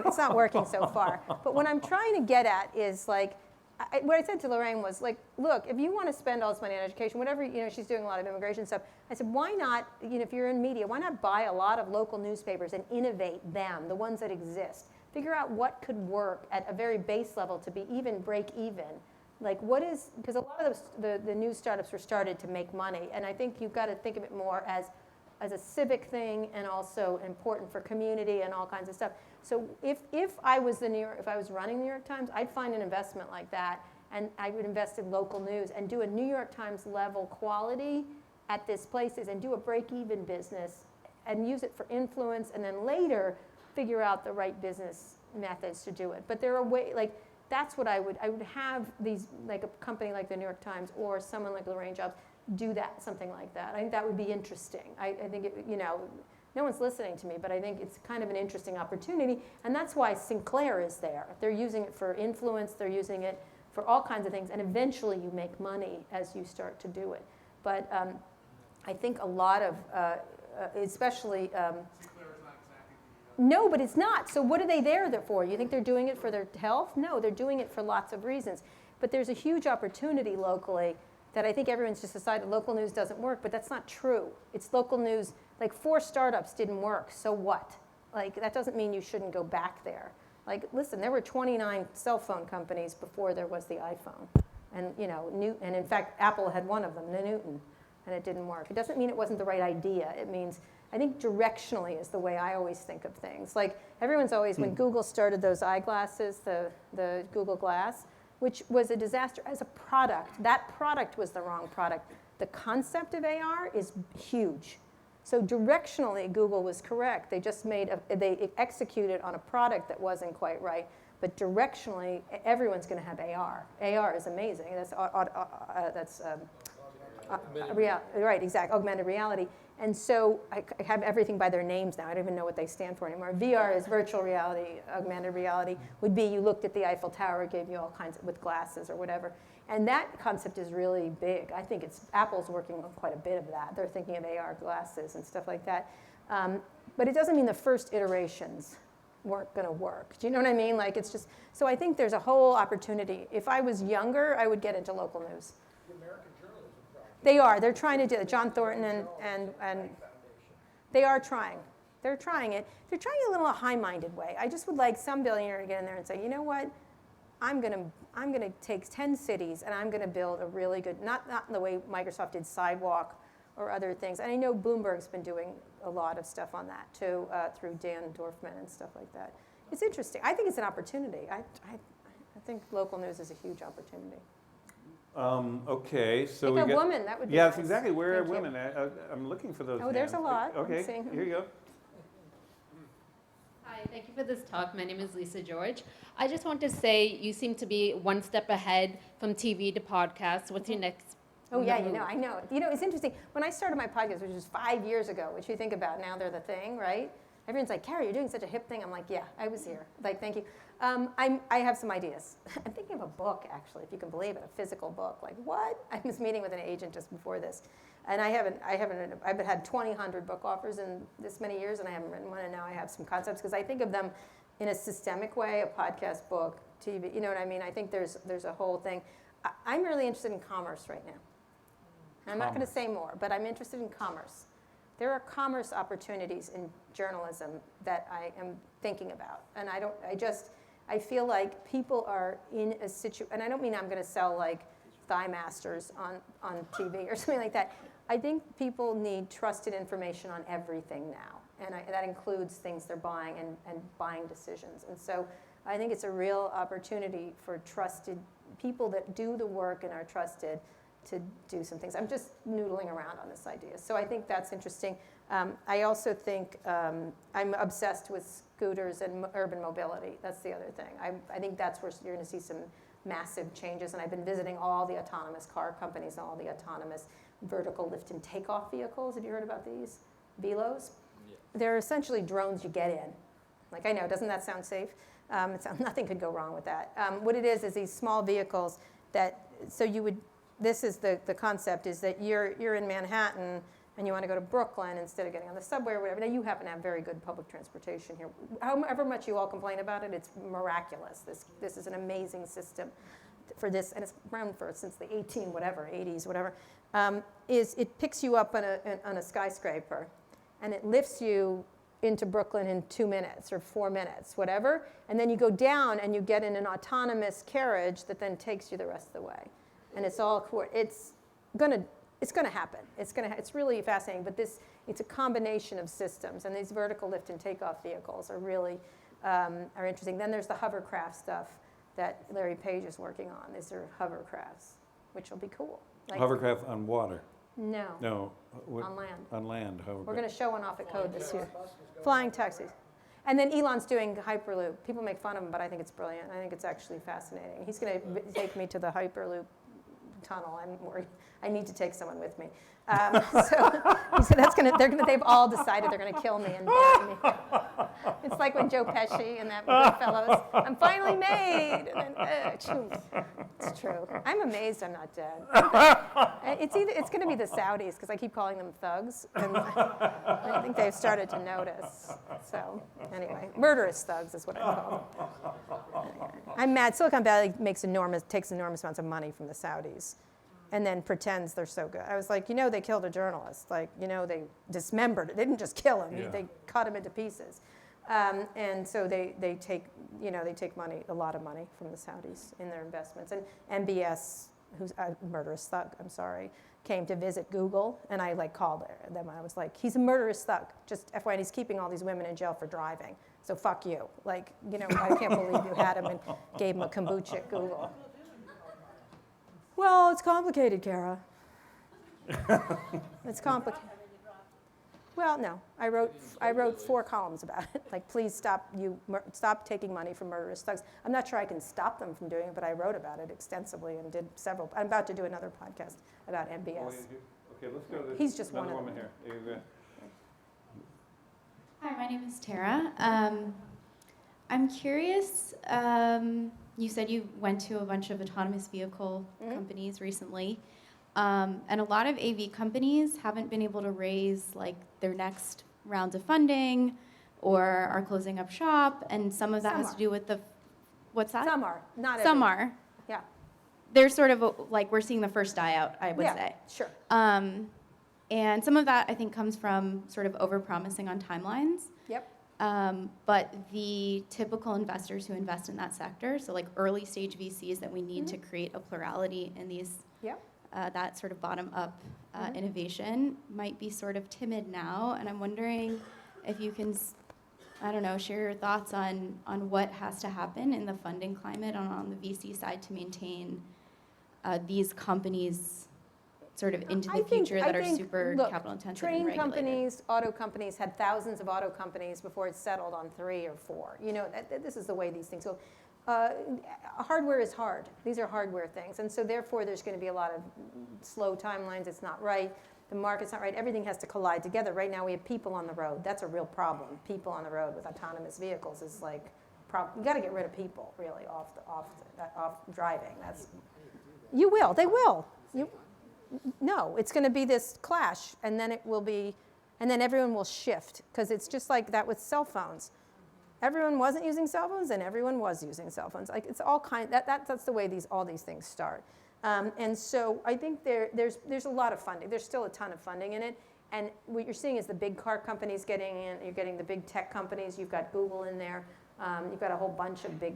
It's not working so far. But what I'm trying to get at is what I said to Lorraine was look, if you want to spend all this money on education, whatever, she's doing a lot of immigration stuff. I said, why not, if you're in media, why not buy a lot of local newspapers and innovate them, the ones that exist? Figure out what could work at a very base level to be even break even. Because a lot of the news startups were started to make money, and I think you've got to think of it more as a civic thing and also important for community and all kinds of stuff. So if I was running the New York Times, I'd find an investment like that, and I would invest in local news and do a New York Times level quality at these places and do a break-even business and use it for influence, and then later figure out the right business methods to do it. But there are ways, that's what I would have these, a company like the New York Times or someone like Lorraine Jobs do something like that. I think that would be interesting. I think no one's listening to me, but I think it's kind of an interesting opportunity, and that's why Sinclair is there. They're using it for influence, they're using it for all kinds of things, and eventually you make money as you start to do it. But I think a lot of, especially, no, but it's not. So what are they there for? You think they're doing it for their health? No, they're doing it for lots of reasons. But there's a huge opportunity locally that I think everyone's just decided local news doesn't work, but that's not true. It's local news. 4 startups didn't work, so what? That doesn't mean you shouldn't go back there. Listen, there were 29 cell phone companies before there was the iPhone. And, and in fact, Apple had one of them, the Newton, and it didn't work. It doesn't mean it wasn't the right idea. It means, I think directionally is the way I always think of things. Everyone's always, when Google started those eyeglasses, the Google Glass, which was a disaster as a product, that product was the wrong product. The concept of AR is huge. So directionally, Google was correct. They just they executed on a product that wasn't quite right. But directionally, everyone's going to have AR. AR is amazing. That's right, exactly, augmented reality. And so I have everything by their names now. I don't even know what they stand for anymore. VR is virtual reality, augmented reality would be you looked at the Eiffel Tower, gave you all kinds of, with glasses or whatever. And that concept is really big. I think Apple's working on quite a bit of that. They're thinking of AR glasses and stuff like that. But it doesn't mean the first iterations weren't going to work. Do you know what I mean? Like it's just, so I think there's a whole opportunity. If I was younger, I would get into local news. The American Journalism Project. They are. They're trying to do it. John Thornton and they are trying. They're trying it. They're trying it a little high-minded way. I just would like some billionaire to get in there and say, you know what? I'm gonna take 10 cities and I'm gonna build a really good, not in the way Microsoft did Sidewalk or other things. And I know Bloomberg's been doing a lot of stuff on that too, through Dan Dorfman and stuff like that. It's interesting. I think it's an opportunity. I think local news is a huge opportunity. Okay, so Pick we a got. woman, that would be Yeah, nice. that's exactly. Where are Thank you. women? I'm looking for those. Oh, there's a hands. lot. I'm Okay, seeing them. here you go. Hi, thank you for this talk. My name is Lisa George. I just want to say you seem to be one step ahead from TV to podcasts. What's your next? Oh yeah, I know. You know, it's interesting. When I started my podcast, which was 5 years ago, which you think about now, they're the thing, right? Everyone's like, Carrie, you're doing such a hip thing. I'm like, yeah, I was here. Like, thank you. I have some ideas. I'm thinking of a book, actually, if you can believe it, a physical book. Like, what? I was meeting with an agent just before this, and I've had 200 book offers in this many years, and I haven't written one, and now I have some concepts because I think of them in a systemic way, a podcast, book, TV. You know what I mean? I think there's a whole thing. I'm really interested in commerce right now. I'm not going to say more, but I'm interested in commerce. There are commerce opportunities in journalism that I am thinking about. And I feel like people are in a situation, and I don't mean I'm going to sell like thigh masters on TV or something like that. I think people need trusted information on everything now. And that includes things they're buying and buying decisions. And so I think it's a real opportunity for trusted people that do the work and are trusted to do some things. I'm just noodling around on this idea. So I think that's interesting. I also think I'm obsessed with scooters and urban mobility. That's the other thing. I think that's where you're going to see some massive changes. And I've been visiting all the autonomous car companies and all the autonomous vertical lift and takeoff vehicles. Have you heard about these? Velos? Yeah. They're essentially drones you get in. Like, I know, doesn't that sound safe? Nothing could go wrong with that. What it is these small vehicles that, so you would, this is the concept is that you're in Manhattan and you want to go to Brooklyn instead of getting on the subway or whatever. Now you happen to have very good public transportation here. However much you all complain about it, it's miraculous. This is an amazing system for this, and it's around since the 80s, whatever. Is it picks you up on a skyscraper, and it lifts you into Brooklyn in 2 minutes or 4 minutes, whatever, and then you go down and you get in an autonomous carriage that then takes you the rest of the way. And it's all it's gonna happen. It's really fascinating. But it's a combination of systems, and these vertical lift and takeoff vehicles are really are interesting. Then there's the hovercraft stuff that Larry Page is working on. These are hovercrafts, which will be cool. Like, Hovercraft on water. No. No. On land. On land. Hovercraft. We're going to show one off at Code this year. Flying taxis. And then Elon's doing Hyperloop. People make fun of him, but I think it's brilliant. I think it's actually fascinating. He's going to take me to the Hyperloop tunnel. I'm worried. I need to take someone with me. So he said they've all decided they're going to kill me and bury me. It's like when Joe Pesci and that Goodfellas, I'm finally made. And then, it's true. I'm amazed I'm not dead. It's going to be the Saudis because I keep calling them thugs, and I think they've started to notice. So anyway, murderous thugs is what I call them. Anyway, I'm mad. Silicon Valley takes enormous amounts of money from the Saudis, and then pretends they're so good. I was like, they killed a journalist. Like, they dismembered it. They didn't just kill him. Yeah. They cut him into pieces. And so they take money, a lot of money from the Saudis in their investments. And MBS, who's a murderous thug, I'm sorry, came to visit Google, and I called them. I was like, he's a murderous thug. Just FYI, he's keeping all these women in jail for driving. So fuck you. I can't believe you had him and gave him a kombucha at Google. Well, it's complicated, Kara. It's complicated. Well, no. I wrote 4 columns about it. Please stop taking money from murderous thugs. I'm not sure I can stop them from doing it, but I wrote about it extensively and did several. I'm about to do another podcast about MBS. Oh, you do? Okay. Okay, let's go to He's just one another of woman them. here. There you go. Hi, my name is Tara. I'm curious, you said you went to a bunch of autonomous vehicle companies recently, and a lot of AV companies haven't been able to raise like their next rounds of funding or are closing up shop, and some of that has to do with the, what's that? Some are, not every. Some are. Yeah. They're sort of like, we're seeing the first die out, I would Yeah, say. sure. And some of that, I think, comes from sort of over-promising on timelines. Yep. But the typical investors who invest in that sector, so like early stage VCs that we need to create a plurality in these, Yep. that sort of bottom-up innovation might be sort of timid now. And I'm wondering if you can, I don't know, share your thoughts on what has to happen in the funding climate on the VC side to maintain these companies sort of into the future that are super capital intensive and train regulated. companies, auto companies had thousands of auto companies before it settled on 3 or 4. You know, this is the way these things go. Hardware is hard. These are hardware things. And so therefore there's going to be a lot of slow timelines. It's not right. The market's not right. Everything has to collide together. Right now we have people on the road. That's a real problem. People on the road with autonomous vehicles is like, you got to get rid of people really off driving. That's, you will. They will. No, it's going to be this clash, and then it will be, and then everyone will shift, because it's just like that with cell phones. Everyone wasn't using cell phones, and everyone was using cell phones. Like it's all that's the way all these things start. And so I think there's a lot of funding. There's still a ton of funding in it, and what you're seeing is the big car companies getting in. You're getting the big tech companies. You've got Google in there. You've got a whole bunch of big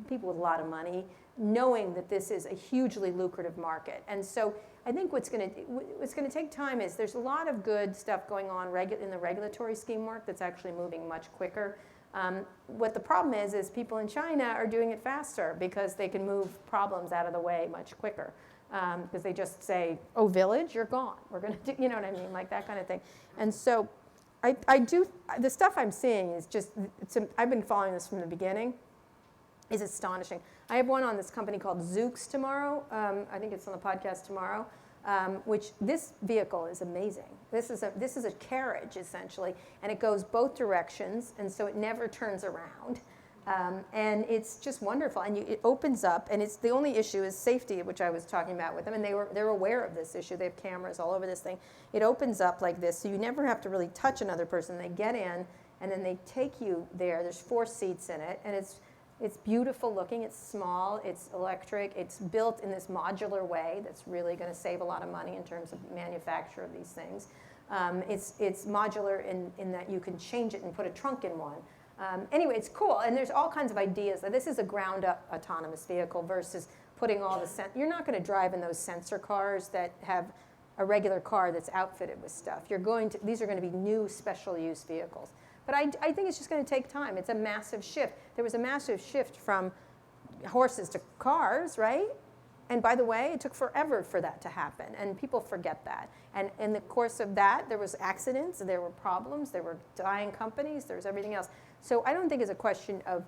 people with a lot of money, knowing that this is a hugely lucrative market. And so I think what's going to take time is there's a lot of good stuff going on in the regulatory scheme work that's actually moving much quicker. What the problem is people in China are doing it faster because they can move problems out of the way much quicker. Because they just say, oh, village, you're gone. We're going to do, you know what I mean, like that kind of thing. And so the stuff I'm seeing is just, I've been following this from the beginning, is astonishing. I have one on this company called Zoox tomorrow. I think it's on the podcast tomorrow, which this vehicle is amazing. This is a carriage, essentially, and it goes both directions, and so it never turns around. And it's just wonderful. And it opens up, and the only issue is safety, which I was talking about with them, and they're aware of this issue. They have cameras all over this thing. It opens up like this, so you never have to really touch another person. They get in, and then they take you there. There's 4 seats in it, and it's beautiful looking. It's small. It's electric. It's built in this modular way that's really going to save a lot of money in terms of manufacture of these things. It's modular in that you can change it and put a trunk in one. Anyway, it's cool, and there's all kinds of ideas. This is a ground-up autonomous vehicle versus putting all the you're not going to drive in those sensor cars that have a regular car that's outfitted with stuff. These are going to be new special use vehicles. But I think it's just going to take time. It's a massive shift. There was a massive shift from horses to cars, right? And by the way, it took forever for that to happen, and people forget that. And in the course of that, there was accidents, there were problems, there were dying companies, there was everything else. So I don't think it's a question of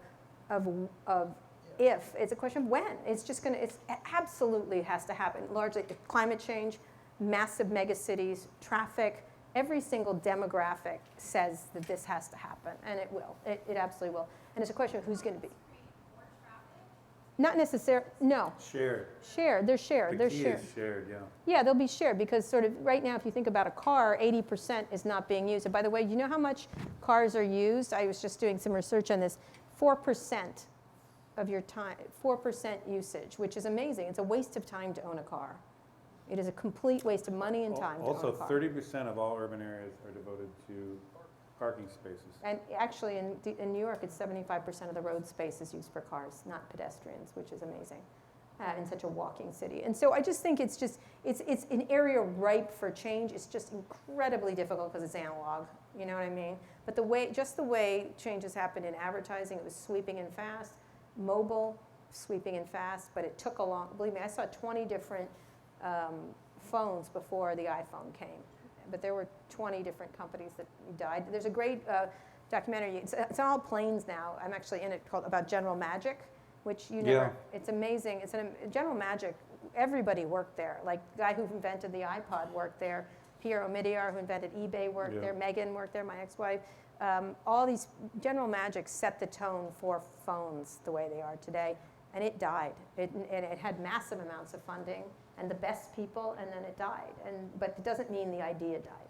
if, it's a question of when. It's just going to, it absolutely has to happen. Largely climate change, massive megacities, traffic, every single demographic says that this has to happen, and it will. It absolutely will. And it's a question of who's going to be. Not necessarily, no. Shared. Shared, they're shared. The key is shared, yeah. Yeah, they'll be shared because sort of right now if you think about a car, 80% is not being used. And by the way, you know how much cars are used? I was just doing some research on this. 4% of your time, 4% usage, which is amazing. It's a waste of time to own a car. It is a complete waste of money and time to own a Also, car. 30% of all urban areas are devoted to parking spaces. And actually in New York, it's 75% of the road space is used for cars, not pedestrians, which is amazing in such a walking city. And so I just think it's an area ripe for change. It's just incredibly difficult because it's analog, you know what I mean? But the way changes happened in advertising, it was sweeping in fast. Mobile, sweeping in fast, but it took a long, believe me, I saw 20 different phones before the iPhone came. But there were 20 different companies that died. There's a great documentary. It's on all planes now. I'm actually in it about General Magic, which you know, it's amazing. General Magic everybody worked there. Like the guy who invented the iPod worked there. Pierre Omidyar, who invented eBay, worked there. Megan worked there, my ex-wife. All these, General Magic set the tone for phones the way they are today, and it died. And it had massive amounts of funding and the best people, and then it died. But it doesn't mean the idea died.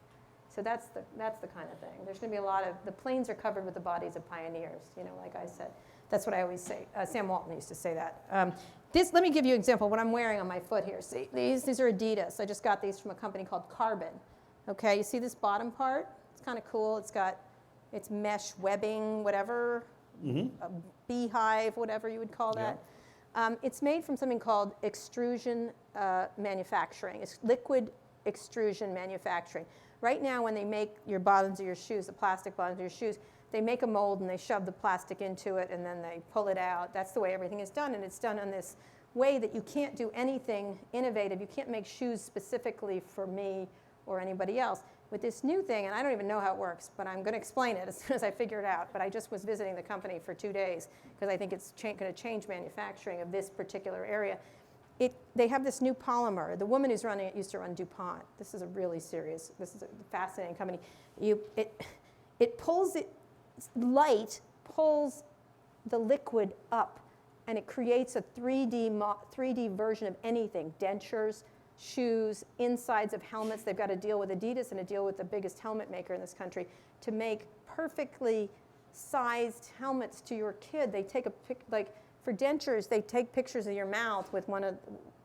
So that's the kind of thing. There's going to be a lot of, the planes are covered with the bodies of pioneers, like I said. That's what I always say. Sam Walton used to say that. Let me give you an example, what I'm wearing on my foot here. See, these are Adidas. I just got these from a company called Carbon. Okay, you see this bottom part? It's kind of cool. It's mesh webbing, whatever, a beehive, whatever you would call that. It's made from something called extrusion manufacturing. It's liquid extrusion manufacturing. Right now, when they make your bottoms of your shoes, the plastic bottoms of your shoes, they make a mold and they shove the plastic into it and then they pull it out. That's the way everything is done, and it's done in this way that you can't do anything innovative. You can't make shoes specifically for me or anybody else. With this new thing, and I don't even know how it works, but I'm going to explain it as soon as I figure it out. But I just was visiting the company for 2 days because I think it's going to change manufacturing of this particular area. They have this new polymer. The woman who's running it used to run DuPont. This is a fascinating company. It pulls it, light pulls the liquid up, and it creates a 3D version of anything, dentures, shoes, insides of helmets. They've got a deal with Adidas and a deal with the biggest helmet maker in this country to make perfectly sized helmets to your kid. They take for dentures, they take pictures of your mouth with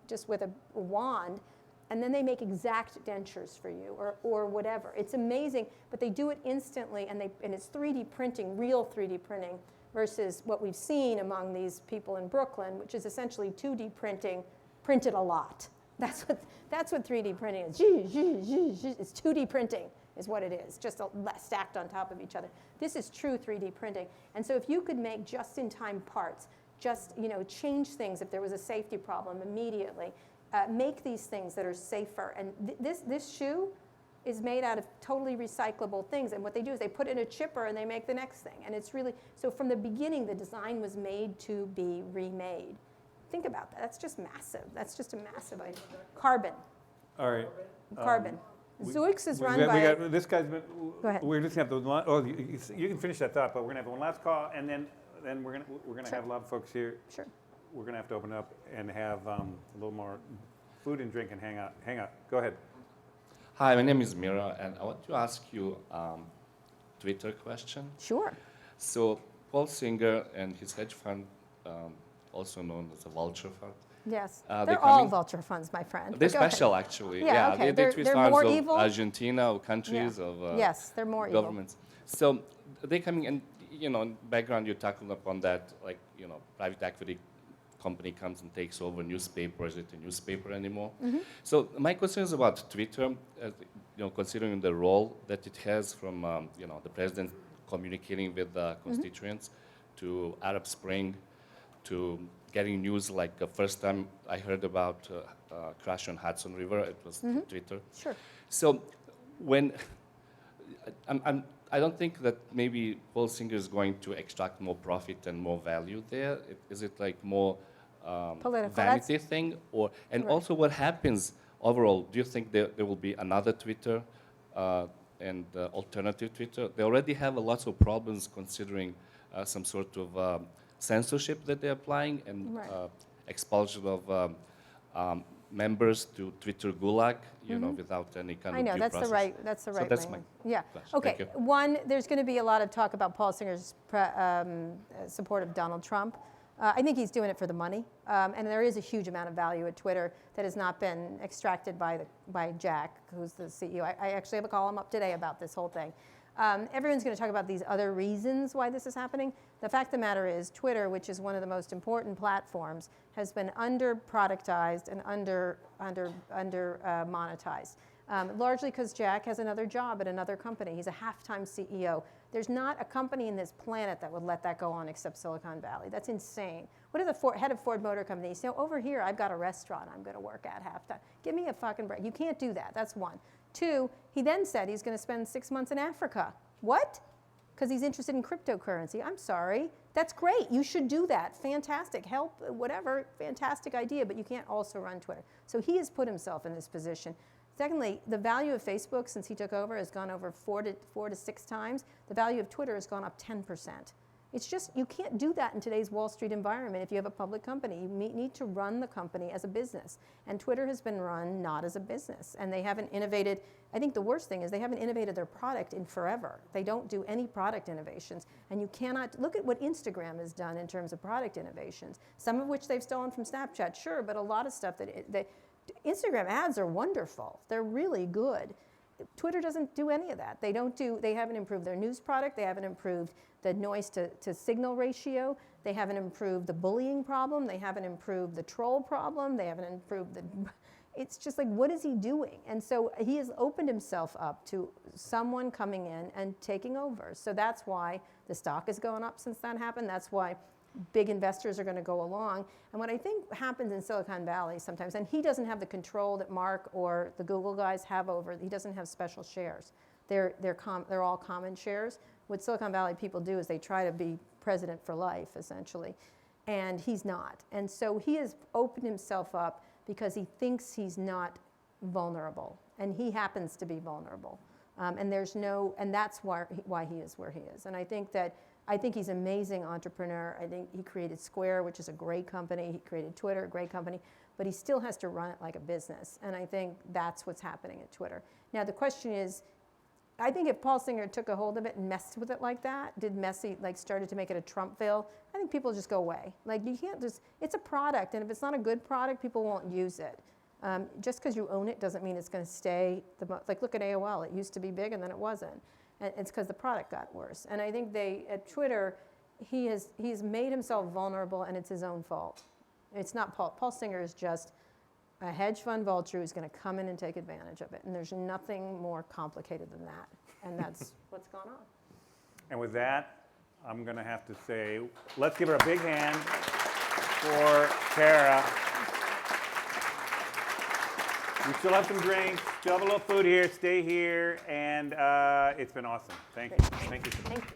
just with a wand, and then they make exact dentures for you, or whatever. It's amazing, but they do it instantly, and it's 3D printing, real 3D printing, versus what we've seen among these people in Brooklyn, which is essentially 2D printing, printed a lot. That's what 3D printing is. It's 2D printing is what it is, just stacked on top of each other. This is true 3D printing. And so if you could make just-in-time parts, just change things if there was a safety problem immediately, make these things that are safer. And this shoe is made out of totally recyclable things. And what they do is they put it in a chipper and they make the next thing. And it's really, so from the beginning, the design was made to be remade. Think about that. That's just massive. That's just a massive idea. Carbon. All right. Carbon. Zoox is run by... This guy's been... Go ahead. We're just going to have the... you can finish that thought, but we're going to have one last call, and then we're going to have a lot of folks here. Sure. We're going to have to open up and have a little more food and drink and hang out. Go ahead. Hi, my name is Mira, and I want to ask you Twitter question. Sure. So Paul Singer and his hedge fund, also known as a vulture fund. Yes, they're they're all vulture funds, my friend. They're Go ahead. special, actually. Yeah, okay. They twist they're arms more of evil? Argentina, of countries, of yes, they're more governments. So they're coming, and in background you're talking upon that, like private equity company comes and takes over newspaper. Is it a newspaper anymore? Mm-hmm. So my question is about Twitter. Considering the role that it has from the president communicating with constituents, to Arab Spring, to getting news like the first time I heard about crash on Hudson River, it was Twitter. Sure. So when I don't think that maybe Paul Singer is going to extract more profit and more value there. Is it like more vanity thing, and also what happens overall? Do you think there will be another Twitter and alternative Twitter? They already have a lot of problems considering some sort of censorship that they're applying and expulsion of members to Twitter gulag, without any kind of due process. That's the right So that's lane. my question. Okay. Thank you. One, there's going to be a lot of talk about Paul Singer's support of Donald Trump. I think he's doing it for the money, and there is a huge amount of value at Twitter that has not been extracted by Jack, who's the CEO. I actually have a column up today about this whole thing. Everyone's going to talk about these other reasons why this is happening. The fact of the matter is Twitter, which is one of the most important platforms, has been under-productized and under monetized. Largely because Jack has another job at another company. He's a half-time CEO. There's not a company in this planet that would let that go on except Silicon Valley. That's insane. What if the head of Ford Motor Company says, over here, I've got a restaurant I'm going to work at half-time. Give me a fucking break. You can't do that. That's one. Two, he then said he's going to spend 6 months in Africa. What? Because he's interested in cryptocurrency. I'm sorry. That's great. You should do that. Fantastic. Help, whatever. Fantastic idea. But you can't also run Twitter. So he has put himself in this position. Secondly, the value of Facebook since he took over has gone over 4 to 6 times. The value of Twitter has gone up 10%. It's just, you can't do that in today's Wall Street environment if you have a public company. You need to run the company as a business. And Twitter has been run not as a business. And they haven't innovated. I think the worst thing is they haven't innovated their product in forever. They don't do any product innovations. And you cannot, look at what Instagram has done in terms of product innovations. Some of which they've stolen from Snapchat, sure, but a lot of stuff that Instagram ads are wonderful. They're really good. Twitter doesn't do any of that. They haven't improved their news product. They haven't improved the noise to signal ratio. They haven't improved the bullying problem. They haven't improved the troll problem. They haven't improved it's just like, what is he doing? And so he has opened himself up to someone coming in and taking over. So that's why the stock has gone up since that happened. That's why big investors are going to go along. And what I think happens in Silicon Valley sometimes, and he doesn't have the control that Mark or the Google guys have over, he doesn't have special shares. They're all common shares. What Silicon Valley people do is they try to be president for life, essentially. And he's not. And so he has opened himself up because he thinks he's not vulnerable. And he happens to be vulnerable. And that's why he is where he is. And I think he's an amazing entrepreneur. I think he created Square, which is a great company. He created Twitter, a great company. But he still has to run it like a business. And I think that's what's happening at Twitter. Now, the question is, I think if Paul Singer took a hold of it and messed with it like that, started to make it a Trumpville, I think people just go away. Like, you can't just, it's a product. And if it's not a good product, people won't use it. Just because you own it doesn't mean it's going to stay. Like, look at AOL. It used to be big, and then it wasn't. And it's because the product got worse. And I think at Twitter, he's made himself vulnerable, and it's his own fault. It's not Paul. Paul Singer is just a hedge fund vulture who's going to come in and take advantage of it. And there's nothing more complicated than that. And that's what's gone on. And with that, I'm going to have to say, let's give her a big hand for Tara. We still have some drinks, still have a little food here, stay here, and it's been awesome. Thank you. Thank you.